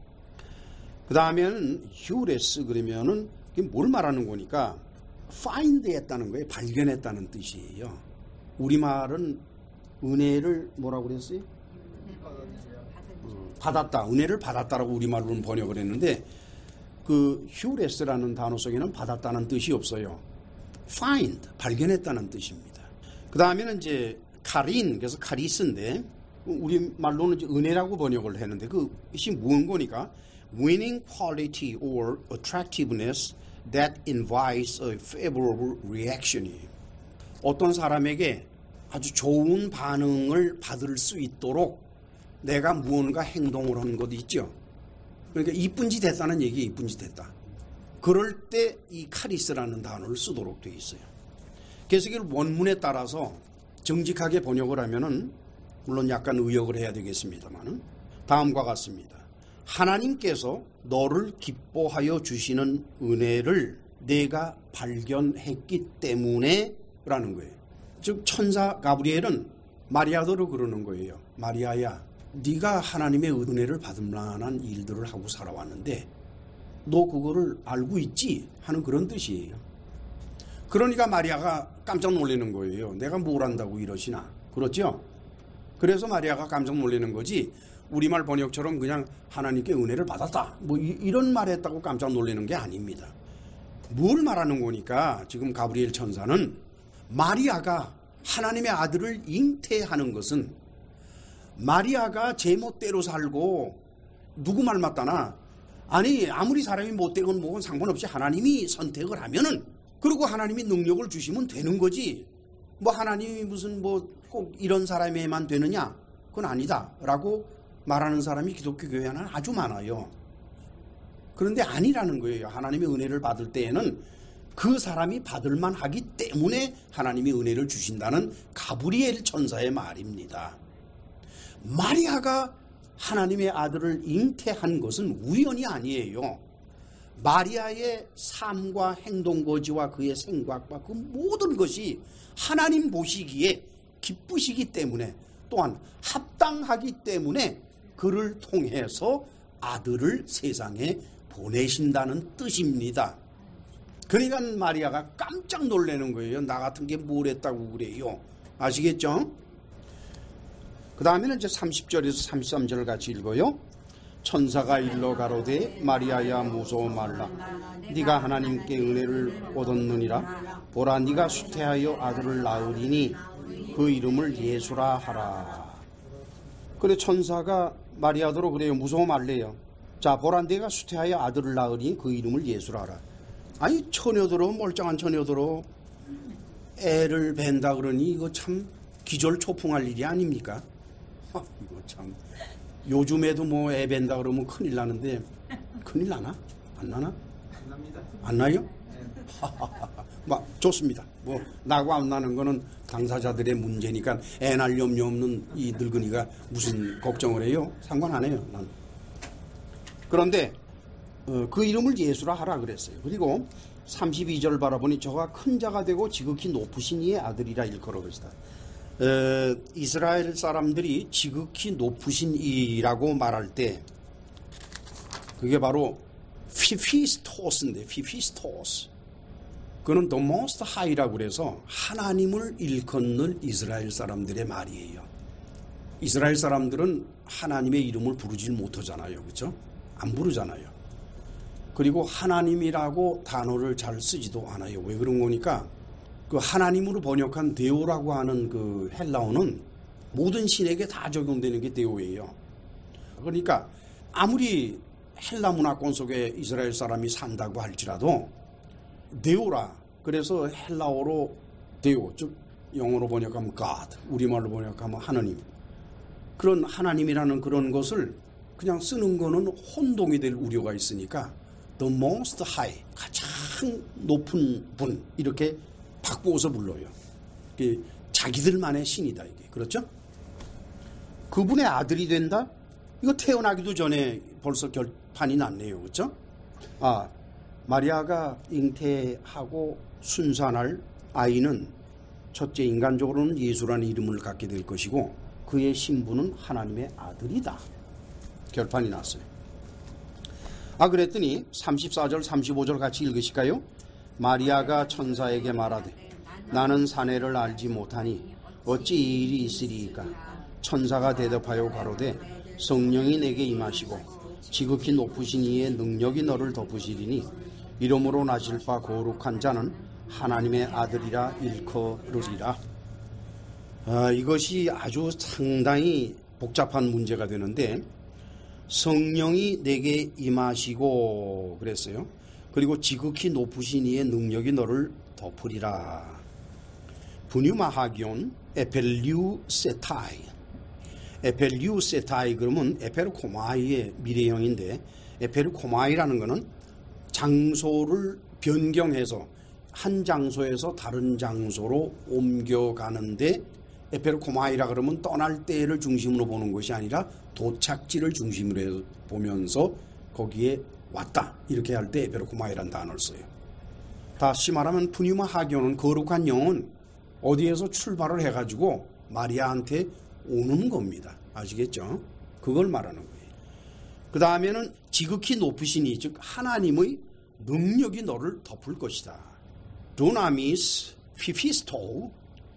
그 다음에는 휴레스 그러면은 이게 뭘 말하는 거니까 find 했다는 거예요. 발견했다는 뜻이에요. 우리말은 은혜를 뭐라고 그랬어요? 받았다. 은혜를 받았다라고 우리말로는 번역을 했는데 그 휴레스라는 단어 속에는 받았다는 뜻이 없어요. find, 발견했다는 뜻입니다. 그 다음에는 이제 카린, 그래서 카리스인데 우리말로는 이제 은혜라고 번역을 했는데 그것이 무슨 거니까 winning quality or attractiveness that invites a favorable reaction이에요. 어떤 사람에게 아주 좋은 반응을 받을 수 있도록 내가 무언가 행동을 한 것 있죠. 그러니까 이쁜 짓 했다는 얘기에 이쁜 짓 했다. 그럴 때 이 카리스라는 단어를 쓰도록 되어 있어요. 그래서 이걸 원문에 따라서 정직하게 번역을 하면은 물론 약간 의역을 해야 되겠습니다만 다음과 같습니다. 하나님께서 너를 기뻐하여 주시는 은혜를 내가 발견했기 때문에 라는 거예요. 즉 천사 가브리엘은 마리아더로 그러는 거예요. 마리아야, 네가 하나님의 은혜를 받을 만한 일들을 하고 살아왔는데 너 그거를 알고 있지? 하는 그런 뜻이에요. 그러니까 마리아가 깜짝 놀라는 거예요. 내가 뭘 안다고 이러시나? 그렇죠? 그래서 마리아가 깜짝 놀라는 거지 우리말 번역처럼 그냥 하나님께 은혜를 받았다 뭐 이런 말 했다고 깜짝 놀라는 게 아닙니다. 뭘 말하는 거니까 지금 가브리엘 천사는 마리아가 하나님의 아들을 잉태하는 것은 마리아가 제멋대로 살고 누구 말 맞다나 아니 아무리 사람이 못되건 뭐건 상관없이 하나님이 선택을 하면은 그리고 하나님이 능력을 주시면 되는 거지 뭐 하나님이 무슨 뭐 꼭 이런 사람에만 되느냐 그건 아니다 라고 말하는 사람이 기독교 교회 안에 아주 많아요. 그런데 아니라는 거예요. 하나님의 은혜를 받을 때에는 그 사람이 받을 만하기 때문에 하나님이 은혜를 주신다는 가브리엘 천사의 말입니다. 마리아가 하나님의 아들을 잉태한 것은 우연이 아니에요. 마리아의 삶과 행동거지와 그의 생각과 그 모든 것이 하나님 보시기에 기쁘시기 때문에 또한 합당하기 때문에 그를 통해서 아들을 세상에 보내신다는 뜻입니다. 그러니까 마리아가 깜짝 놀라는 거예요. 나 같은 게 뭘 했다고 그래요. 아시겠죠? 그 다음에는 이제 30절에서 33절을 같이 읽어요. 천사가 일러 가로되 마리아야 무서워 말라. 네가 하나님께 은혜를 얻었느니라. 보라 네가 수태하여 아들을 낳으리니 그 이름을 예수라 하라. 그래 천사가 마리아더러 그래요. 무서워 말래요. 자 보라 네가 수태하여 아들을 낳으리니 그 이름을 예수라 하라. 아니 처녀들어 멀쩡한 처녀들어 애를 뵌다 그러니 이거 참 기절초풍할 일이 아닙니까? 이거 참 요즘에도 뭐 애 뵌다 그러면 큰일 나는데 큰일 나나? 안 나나? 안 납니다. 안 나요? 뭐 좋습니다. 뭐 나고 안 나는 거는 당사자들의 문제니까 애 날 염려 없는 이 늙은이가 무슨 걱정을 해요? 상관 안 해요. 난. 그런데 그 이름을 예수라 하라 그랬어요. 그리고 32절 바라보니 저가 큰 자가 되고 지극히 높으신 이의 아들이라 일컬어 것이다. 이스라엘 사람들이 지극히 높으신 이라고 말할 때 그게 바로 피피스토스인데 피피스토스 그는 the most high라고 그래서 하나님을 일컫는 이스라엘 사람들의 말이에요. 이스라엘 사람들은 하나님의 이름을 부르질 못하잖아요. 그렇죠? 안 부르잖아요. 그리고 하나님이라고 단어를 잘 쓰지도 않아요. 왜 그런 거니까 그 하나님으로 번역한 데오라고 하는 그 헬라어는 모든 신에게 다 적용되는 게 데오예요. 그러니까 아무리 헬라 문화권 속에 이스라엘 사람이 산다고 할지라도 데오라, 그래서 헬라어로 데오, 즉 영어로 번역하면 God, 우리말로 번역하면 하나님, 그런 하나님이라는 그런 것을 그냥 쓰는 거는 혼동이 될 우려가 있으니까 The Most High, 가장 높은 분, 이렇게 바꾸어서 불러요. 자기들만의 신이다, 이게. 그렇죠? 그분의 아들이 된다? 이거 태어나기도 전에 벌써 결판이 났네요. 그렇죠? 마리아가 잉태하고 순산할 아이는 첫째, 인간적으로는 예수라는 이름을 갖게 될 것이고 그의 신분은 하나님의 아들이다. 결판이 났어요. 그랬더니 34절 35절 같이 읽으실까요? 마리아가 천사에게 말하되 나는 사내를 알지 못하니 어찌 이 일이 있으리이까? 천사가 대답하여 가로되 성령이 내게 임하시고 지극히 높으신 이의 능력이 너를 덮으시리니 이름으로 나실 바 거룩한 자는 하나님의 아들이라 일컬으리라. 이것이 아주 상당히 복잡한 문제가 되는데 성령이 내게 임하시고 그랬어요. 그리고 지극히 높으신 이의 능력이 너를 덮으리라. 분유마하기온 에펠류세타이. 에펠류세타이 그러면 에페르코마이의 미래형인데, 에페르코마이라는 것은 장소를 변경해서 한 장소에서 다른 장소로 옮겨가는데, 에페르코마이라 그러면 떠날 때를 중심으로 보는 것이 아니라 도착지를 중심으로 보면서 거기에 왔다, 이렇게 할 때 에페르코마이라는 단어를 써요. 다시 말하면 푸뉴마 하기오는 거룩한 영은 어디에서 출발을 해가지고 마리아한테 오는 겁니다. 아시겠죠? 그걸 말하는 거예요. 그 다음에는 지극히 높으시니, 즉 하나님의 능력이 너를 덮을 것이다. 두나미스 피피스토,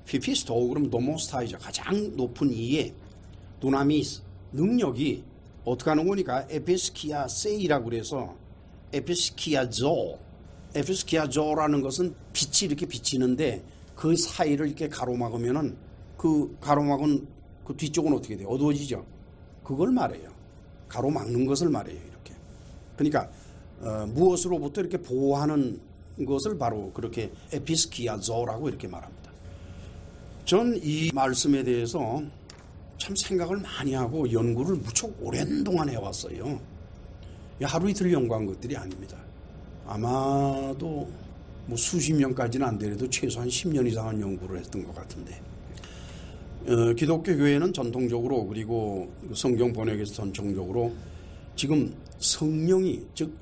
피피스토 그러면 노모스타이죠. 가장 높은 이의 두나미스 능력이 어떻게 하는 거니까 에피스키아 세이라고 그래서 에피스키아조라는 것은 빛이 이렇게 비치는데 그 사이를 이렇게 가로막으면은 그 가로막은 그 뒤쪽은 어떻게 돼요? 어두워지죠. 그걸 말해요. 가로막는 것을 말해요. 이렇게. 그러니까 무엇으로부터 이렇게 보호하는 것을 바로 그렇게 에피스키아조라고 이렇게 말합니다. 전 이 말씀에 대해서 참 생각을 많이 하고 연구를 무척 오랜 동안 해왔어요. 하루 이틀 연구한 것들이 아닙니다. 아마도 뭐 수십 년까지는 안 되더라도 최소한 10년 이상은 연구를 했던 것 같은데, 기독교 교회는 전통적으로, 그리고 성경 번역에서 전통적으로 지금 성령이, 즉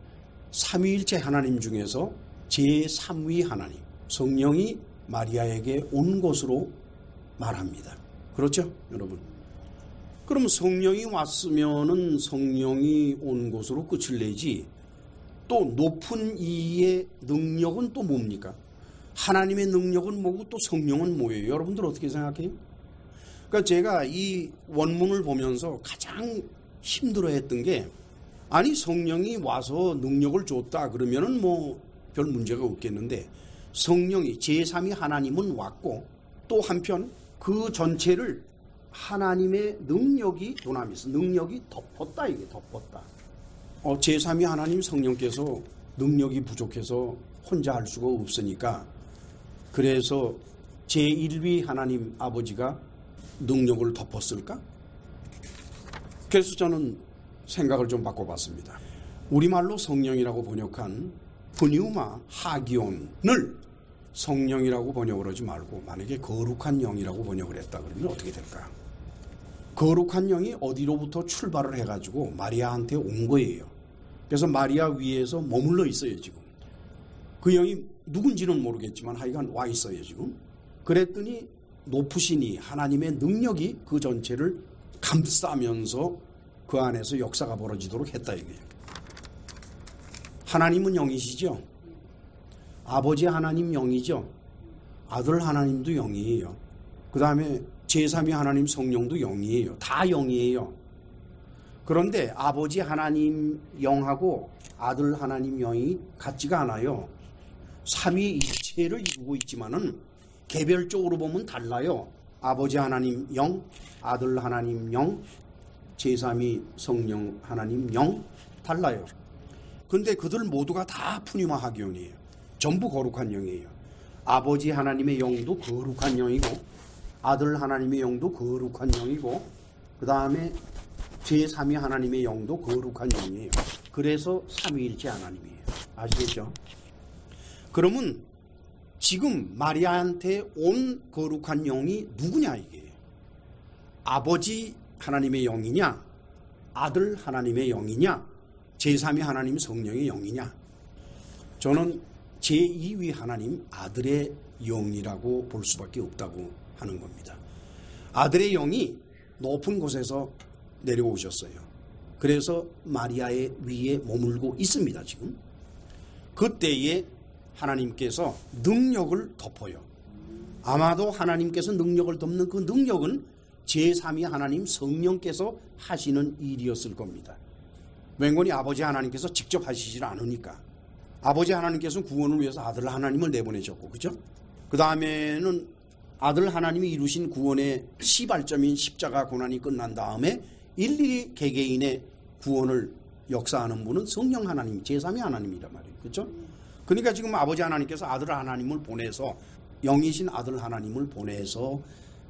삼위일체 하나님 중에서 제3위 하나님, 성령이 마리아에게 온 것으로 말합니다. 그렇죠, 여러분? 그럼 성령이 왔으면은 성령이 온 것으로 끝을 내지, 또 높은 이의 능력은 또 뭡니까? 하나님의 능력은 뭐고 또 성령은 뭐예요? 여러분들 어떻게 생각해요? 그러니까 제가 이 원문을 보면서 가장 힘들어했던 게, 아니 성령이 와서 능력을 줬다 그러면은 뭐 별 문제가 없겠는데, 성령이 제3위 하나님은 왔고 또 한편 그 전체를 하나님의 능력이 도나미스, 능력이 덮었다, 이게 덮었다. 제3위 하나님 성령께서 능력이 부족해서 혼자 할 수가 없으니까, 그래서 제1위 하나님 아버지가 능력을 덮었을까? 그래서 저는 생각을 좀 바꿔봤습니다. 우리말로 성령이라고 번역한 푸뉴마 하기온을 성령이라고 번역을 하지 말고 만약에 거룩한 영이라고 번역을 했다 그러면 어떻게 될까? 거룩한 영이 어디로부터 출발을 해가지고 마리아한테 온 거예요. 그래서 마리아 위에서 머물러 있어요, 지금. 그 영이 누군지는 모르겠지만 하여간 와 있어요, 지금. 그랬더니 높으시니 하나님의 능력이 그 전체를 감싸면서 그 안에서 역사가 벌어지도록 했다, 이거예요. 하나님은 영이시죠? 아버지 하나님 영이죠? 아들 하나님도 영이에요. 그 다음에 제3위 하나님 성령도 영이에요. 다 영이에요. 그런데 아버지 하나님 영하고 아들 하나님 영이 같지가 않아요. 삼위일체를 이루고 있지만은 개별적으로 보면 달라요. 아버지 하나님 영, 아들 하나님 영, 제3위 성령 하나님 영 달라요. 근데 그들 모두가 다 푸니마 하기원이에요. 전부 거룩한 영이에요. 아버지 하나님의 영도 거룩한 영이고 아들 하나님의 영도 거룩한 영이고 그 다음에 제3위 하나님의 영도 거룩한 영이에요. 그래서 삼위일체 하나님이에요. 아시겠죠? 그러면 지금 마리아한테 온 거룩한 영이 누구냐 이게? 아버지 하나님의 영이냐? 아들 하나님의 영이냐? 제3위 하나님 성령의 영이냐? 저는 제2위 하나님 아들의 영이라고 볼 수밖에 없다고 하는 겁니다. 아들의 영이 높은 곳에서 내려오셨어요. 그래서 마리아의 위에 머물고 있습니다. 지금 그때에 하나님께서 능력을 덮어요. 아마도 하나님께서 능력을 덮는 그 능력은 제3위 하나님 성령께서 하시는 일이었을 겁니다. 웬건히 아버지 하나님께서 직접 하시질 않으니까. 아버지 하나님께서는 구원을 위해서 아들 하나님을 내보내셨고, 그죠? 그 다음에는 아들 하나님이 이루신 구원의 시발점인 십자가 고난이 끝난 다음에 일일이 개개인의 구원을 역사하는 분은 성령 하나님, 제3위 하나님이란 말이에요. 그렇죠? 그러니까 지금 아버지 하나님께서 아들 하나님을 보내서 영이신 아들 하나님을 보내서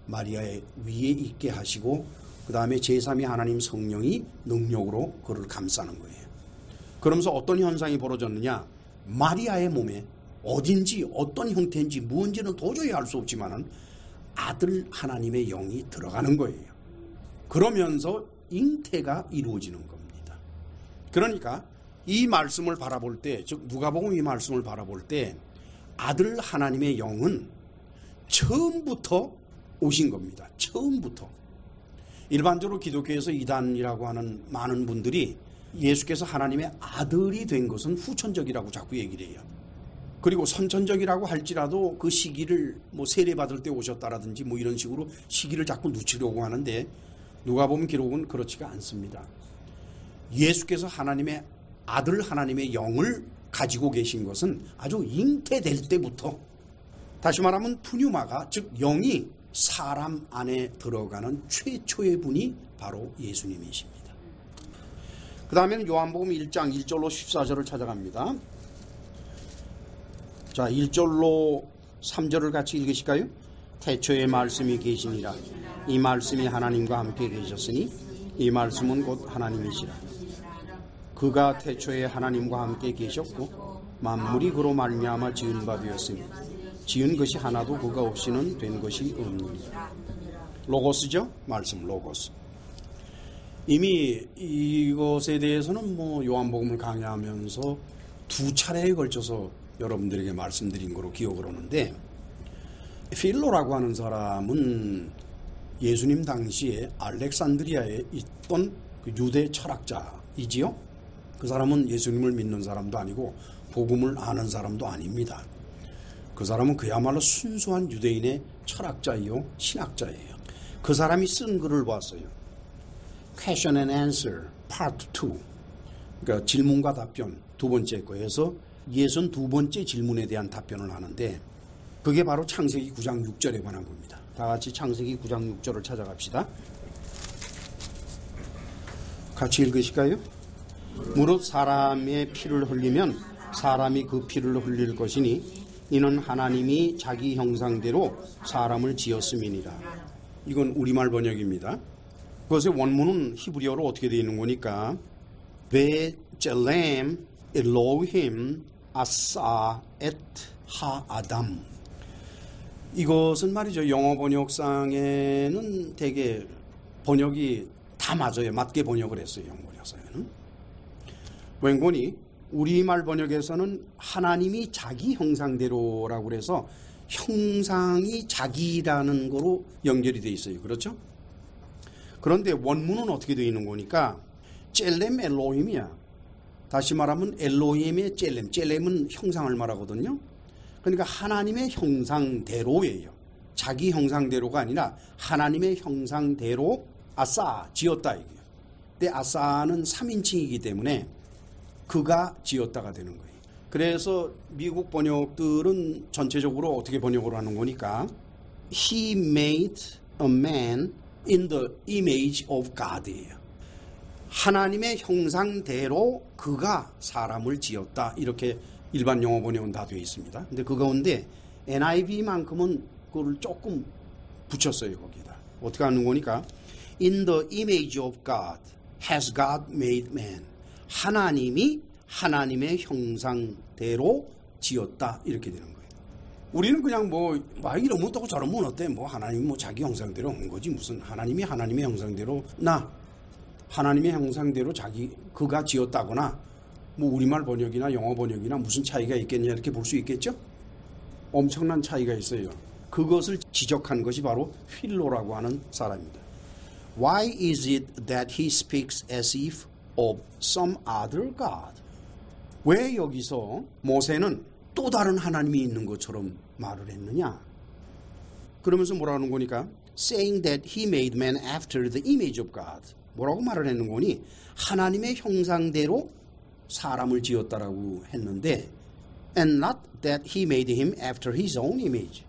마리아의 위에 있게 하시고 그 다음에 제3위 하나님 성령이 능력으로 그를 감싸는 거예요. 그러면서 어떤 현상이 벌어졌느냐? 마리아의 몸에 어딘지 어떤 형태인지 무언지는 도저히 알 수 없지만은 아들 하나님의 영이 들어가는 거예요. 그러면서 잉태가 이루어지는 겁니다. 그러니까 이 말씀을 바라볼 때, 즉 누가복음 이 말씀을 바라볼 때 아들 하나님의 영은 처음부터 오신 겁니다. 처음부터. 일반적으로 기독교에서 이단이라고 하는 많은 분들이 예수께서 하나님의 아들이 된 것은 후천적이라고 자꾸 얘기를 해요. 그리고 선천적이라고 할지라도 그 시기를 뭐 세례받을 때 오셨다라든지 뭐 이런 식으로 시기를 자꾸 늦추려고 하는데 누가복음 기록은 그렇지가 않습니다. 예수께서 하나님의 아들 하나님의 영을 가지고 계신 것은 아주 잉태될 때부터, 다시 말하면 푸뉴마가, 즉 영이 사람 안에 들어가는 최초의 분이 바로 예수님이십니다. 그 다음에는 요한복음 1장 1절로 14절을 찾아갑니다. 자, 1절로 3절을 같이 읽으실까요? 태초에 말씀이 계시니라. 이 말씀이 하나님과 함께 계셨으니 이 말씀은 곧 하나님이시라. 그가 태초에 하나님과 함께 계셨고 만물이 그로 말미암아 지은 바 되었으니 지은 것이 하나도 그가 없이는 된 것이 없느니라. 로고스죠? 말씀 로고스. 이미 이것에 대해서는 뭐 요한복음을 강의하면서 두 차례에 걸쳐서 여러분들에게 말씀드린 거로 기억을 하는데, 필로라고 하는 사람은 예수님 당시에 알렉산드리아에 있던 그 유대 철학자이지요. 그 사람은 예수님을 믿는 사람도 아니고 복음을 아는 사람도 아닙니다. 그 사람은 그야말로 순수한 유대인의 철학자이요 신학자예요. 그 사람이 쓴 글을 봤어요. Question and Answer Part 2. 그러니까 질문과 답변 두 번째 거에서 62번째 질문에 대한 답변을 하는데, 그게 바로 창세기 9장 6절에 관한 겁니다. 다 같이 창세기 9장 6절을 찾아갑시다. 같이 읽으실까요? 무릇 사람의 피를 흘리면 사람이 그 피를 흘릴 것이니 이는 하나님이 자기 형상대로 사람을 지었음이니라. 이건 우리말 번역입니다. 그것의 원문은 히브리어로 어떻게 되어 있는 거니까 베젤렘 엘로힘 아사 엣 하아담. 이것은 말이죠, 영어 번역상에는 되게 번역이 다 맞아요. 맞게 번역을 했어요. 영어 번역상에는. 웬건이 우리말 번역에서는 하나님이 자기 형상대로라고 해서 형상이 자기라는 거로 연결이 되어 있어요. 그렇죠? 그런데 원문은 어떻게 되어 있는 거니까 젤렘 엘로힘이야. 다시 말하면 엘로힘의 젤렘. 젤렘은 형상을 말하거든요. 그러니까 하나님의 형상대로예요. 자기 형상대로가 아니라 하나님의 형상대로 아싸 지었다 이게요. 근데 아사는 3인칭이기 때문에 그가 지었다가 되는 거예요. 그래서 미국 번역들은 전체적으로 어떻게 번역을 하는 거니까 He made a man in the image of God이에요. 하나님의 형상대로 그가 사람을 지었다. 이렇게 일반 영어 번역은 다 되어 있습니다. 근데 그 가운데 NIV만큼은 그걸 조금 붙였어요. 거기다. 어떻게 하는 거니까 In the image of God has God made man. 하나님이 하나님의 형상대로 지었다. 이렇게 되는 거예요. 우리는 그냥 이러면 어떻고 저러면 어때? 하나님 자기 형상대로 온 거지. 무슨 하나님이 하나님의 형상대로 하나님의 형상대로 그가 지었다거나 우리말 번역이나 영어 번역이나 무슨 차이가 있겠냐 이렇게 볼 수 있겠죠? 엄청난 차이가 있어요. 그것을 지적한 것이 바로 필로라고 하는 사람입니다. Why is it that he speaks as if of some other God? 왜 여기서 모세는 또 다른 하나님이 있는 것처럼 말을 했느냐? 그러면서 뭐라는 거니까 saying that he made man after the image of God. 뭐라고 말을 했는 거니? 하나님의 형상대로 사람을 지었다라고 했는데 and not that he made him after his own image.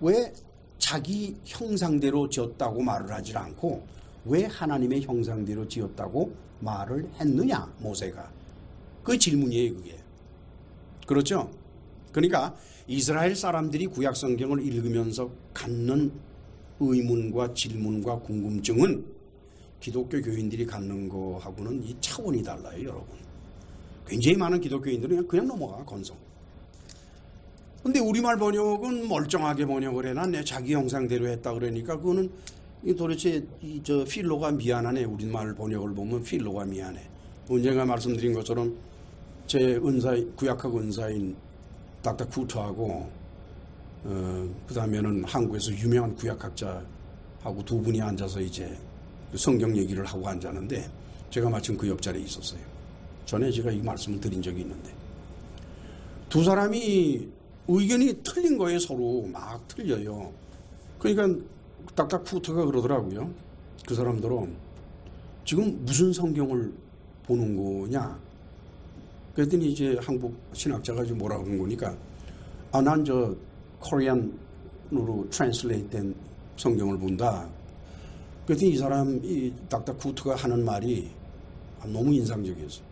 왜 자기 형상대로 지었다고 말을 하지 않고 왜 하나님의 형상대로 지었다고 말을 했느냐? 모세가. 그 질문이에요, 그게. 그렇죠? 그러니까 이스라엘 사람들이 구약 성경을 읽으면서 갖는 의문과 질문과 궁금증은 기독교 교인들이 갖는 거하고는 이 차원이 달라요, 여러분. 굉장히 많은 기독교인들은 그냥 넘어가, 건성. 근데 우리말 번역은 멀쩡하게 번역을 해놨네. 자기 형상대로 했다 그러니까 그거는 도대체 필로가 미안하네. 우리말 번역을 보면 필로가 미안해. 언젠가 말씀드린 것처럼 제 구약학 은사인 닥터 쿠터하고 그 다음에는 한국에서 유명한 구약학자하고 두 분이 앉아서 이제 성경 얘기를 하고 앉았는데 제가 마침 그 옆자리에 있었어요. 전에 제가 이 말씀을 드린 적이 있는데 두 사람이 의견이 틀린 거예요. 서로 막 틀려요. 그러니까 닥터 쿠터가 그러더라고요. 그 사람들은 지금 무슨 성경을 보는 거냐? 그랬더니 이제 한국 신학자가 지금 뭐라고 그런 거니까 난 코리안으로 트랜슬레이트 된 성경을 본다. 그랬더니 이 닥터 쿠트가 하는 말이 너무 인상적이었어요.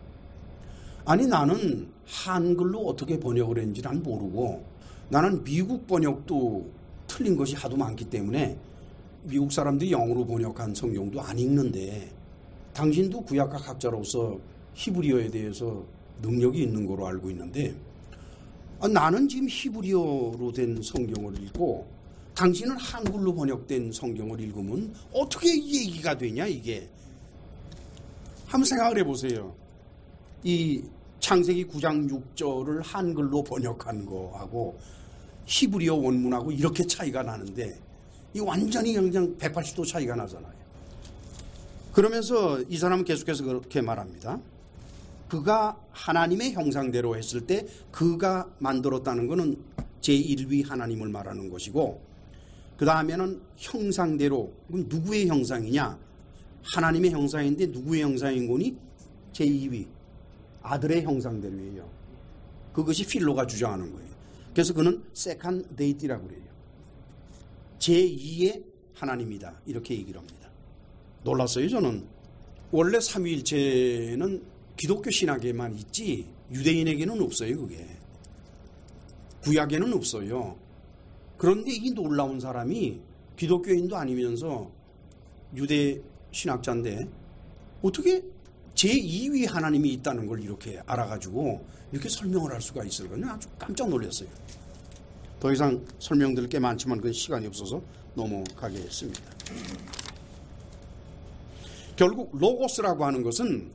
아니 나는 한글로 어떻게 번역을 했는지 난 모르고 나는 미국 번역도 틀린 것이 하도 많기 때문에 미국 사람들이 영어로 번역한 성경도 안 읽는데 당신도 구약학 학자로서 히브리어에 대해서 능력이 있는 거로 알고 있는데 나는 지금 히브리어로 된 성경을 읽고 당신은 한글로 번역된 성경을 읽으면 어떻게 얘기가 되냐 이게. 한번 생각을 해보세요. 이 창세기 9장 6절을 한글로 번역한 거하고 히브리어 원문하고 이렇게 차이가 나는데 이 완전히 그냥 180도 차이가 나잖아요. 그러면서 이 사람은 계속해서 그렇게 말합니다. 그가 하나님의 형상대로 했을 때 그가 만들었다는 것은 제1위 하나님을 말하는 것이고 그 다음에는 형상대로 그럼 누구의 형상이냐? 하나님의 형상인데 누구의 형상인 거니? 제2위 아들의 형상대로예요. 그것이 필로가 주장하는 거예요. 그래서 그는 세컨 데이티라고 그래요. 제2의 하나님이다 이렇게 얘기를 합니다. 놀랐어요 저는. 원래 삼위일체는 기독교 신학에만 있지 유대인에게는 없어요. 그게 구약에는 없어요. 그런데 이 놀라운 사람이 기독교인도 아니면서 유대 신학자인데 어떻게 제2위 하나님이 있다는 걸 이렇게 알아가지고 이렇게 설명을 할 수가 있을까요? 아주 깜짝 놀랐어요. 더 이상 설명드릴 게 많지만 그건 시간이 없어서 넘어가겠습니다. 결국 로고스라고 하는 것은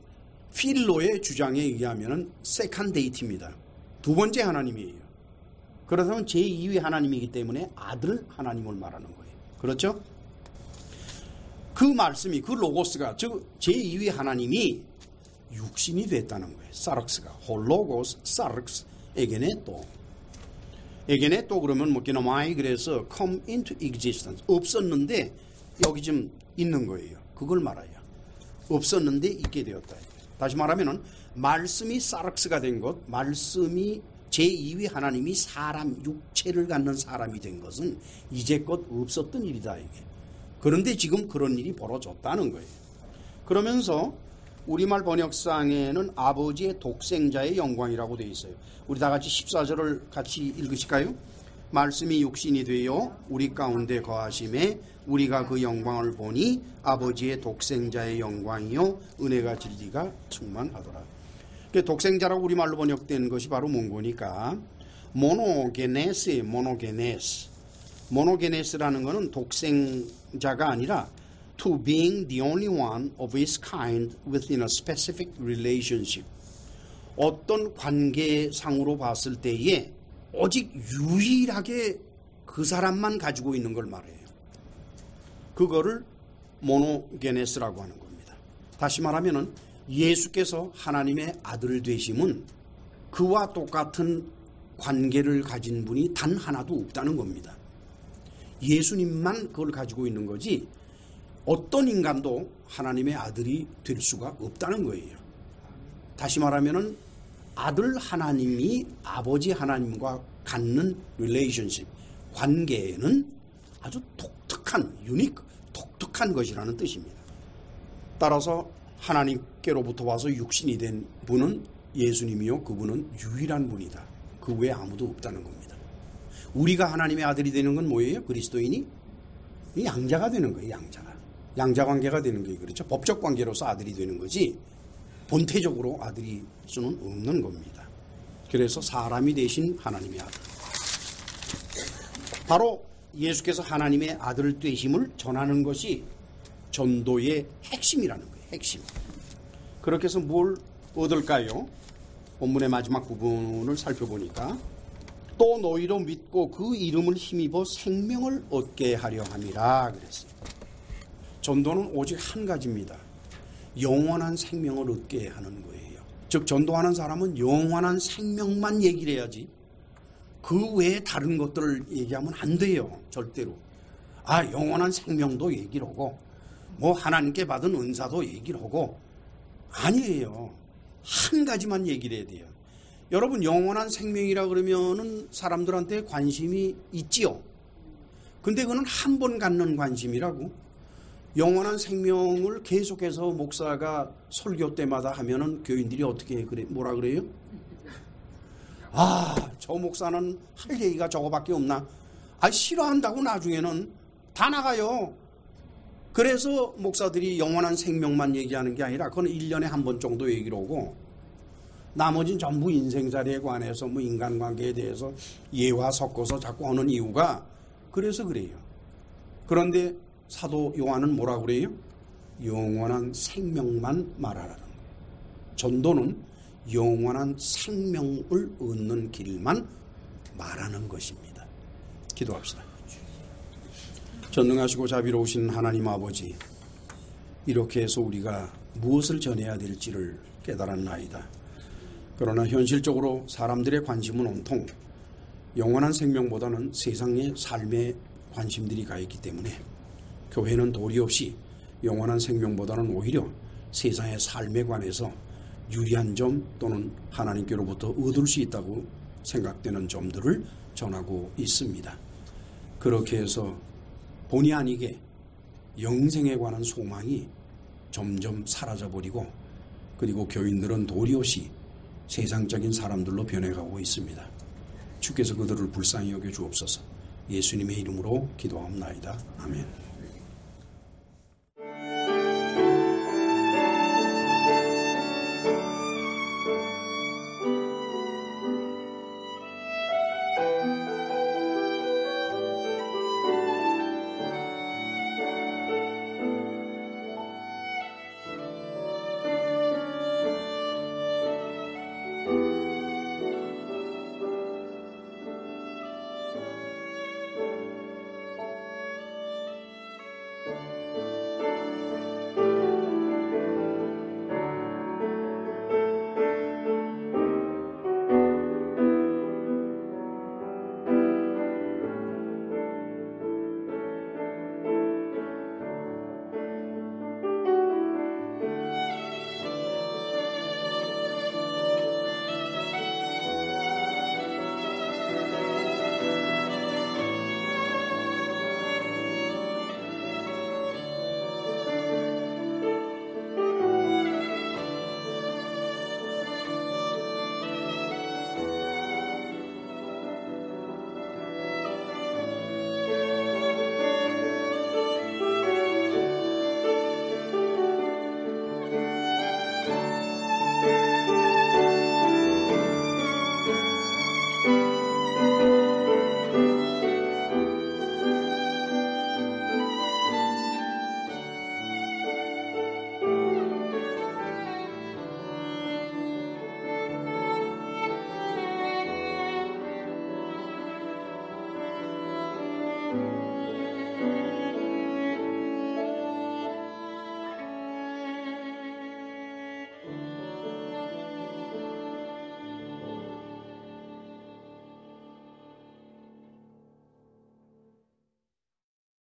필로의 주장에 의하면 세컨 데이트입니다. 두 번째 하나님이에요. 그렇다면 제2위 하나님이기 때문에 아들 하나님을 말하는 거예요. 그렇죠? 그 말씀이 그 로고스가 즉 제2위 하나님이 육신이 됐다는 거예요. 사르크스가 홀로고스 사르크스 에게네 또 그러면 기노마이 그래서 come into existence 없었는데 여기 좀 있는 거예요. 그걸 말해요. 없었는데 있게 되었다. 다시 말하면은 말씀이 사르크스가 된 것, 말씀이 제2위 하나님이 사람, 육체를 갖는 사람이 된 것은 이제껏 없었던 일이다. 이게. 그런데 지금 그런 일이 벌어졌다는 거예요. 그러면서 우리말 번역상에는 아버지의 독생자의 영광이라고 되어 있어요. 우리 다 같이 14절을 같이 읽으실까요? 말씀이 육신이 되어 우리 가운데 거하심에 우리가 그 영광을 보니 아버지의 독생자의 영광이요 은혜가 진리가 충만하더라. 독생자라고 우리말로 번역된 것이 바로 뭔고니까 모노게네스라는 것은 독생자가 아니라 to being the only one of his kind within a specific relationship. 어떤 관계상으로 봤을 때에 오직 유일하게 그 사람만 가지고 있는 걸 말해요. 그거를 모노게네스라고 하는 겁니다. 다시 말하면은 예수께서 하나님의 아들 되심은 그와 똑같은 관계를 가진 분이 단 하나도 없다는 겁니다. 예수님만 그걸 가지고 있는 거지 어떤 인간도 하나님의 아들이 될 수가 없다는 거예요. 다시 말하면은 아들 하나님이 아버지 하나님과 갖는 릴레이션십, 관계는 아주 독특한 것이라는 뜻입니다. 따라서 하나님께로부터 와서 육신이 된 분은 예수님이요. 그분은 유일한 분이다. 그 외에 아무도 없다는 겁니다. 우리가 하나님의 아들이 되는 건 뭐예요? 그리스도인이 양자가 되는 거예요. 양자관계가 되는 거예요. 그렇죠? 법적 관계로서 아들이 되는 거지 본태적으로 아들일 수는 없는 겁니다. 그래서 사람이 되신 하나님의 아들. 바로 예수께서 하나님의 아들 되심을 전하는 것이 전도의 핵심이라는 거예요. 핵심. 그렇게 해서 뭘 얻을까요? 본문의 마지막 부분을 살펴보니까 또 너희로 믿고 그 이름을 힘입어 생명을 얻게 하려 함이라 그랬어요. 전도는 오직 한 가지입니다. 영원한 생명을 얻게 하는 거예요. 즉 전도하는 사람은 영원한 생명만 얘기를 해야지 그 외에 다른 것들을 얘기하면 안 돼요. 절대로. 영원한 생명도 얘기를 하고 하나님께 받은 은사도 얘기를 하고 아니에요. 한 가지만 얘기를 해야 돼요. 여러분 영원한 생명이라 그러면은 사람들한테 관심이 있지요. 근데 그거는 한 번 갖는 관심이라고. 영원한 생명을 계속해서 목사가 설교 때마다 하면은 교인들이 어떻게 뭐라 그래요? 저 목사는 할 얘기가 저거밖에 없나? 싫어한다고 나중에는 다 나가요. 그래서 목사들이 영원한 생명만 얘기하는 게 아니라 그건 1년에 한 번 정도 얘기를 하고 나머지는 전부 인생살이에 관해서 인간관계에 대해서 예와 섞어서 자꾸 하는 이유가 그래서 그래요. 그런데 사도 요한은 뭐라고 그래요? 영원한 생명만 말하라는 거예요. 전도는 영원한 생명을 얻는 길만 말하는 것입니다. 기도합시다. 전능하시고 자비로우신 하나님 아버지, 이렇게 해서 우리가 무엇을 전해야 될지를 깨달았나이다. 그러나 현실적으로 사람들의 관심은 온통 영원한 생명보다는 세상의 삶의 관심들이 가 있기 때문에 교회는 도리 없이 영원한 생명보다는 오히려 세상의 삶에 관해서 유리한 점 또는 하나님께로부터 얻을 수 있다고 생각되는 점들을 전하고 있습니다. 그렇게 해서 본의 아니게 영생에 관한 소망이 점점 사라져버리고 그리고 교인들은 도리 없이 세상적인 사람들로 변해가고 있습니다. 주께서 그들을 불쌍히 여겨 주옵소서. 예수님의 이름으로 기도합나이다. 아멘.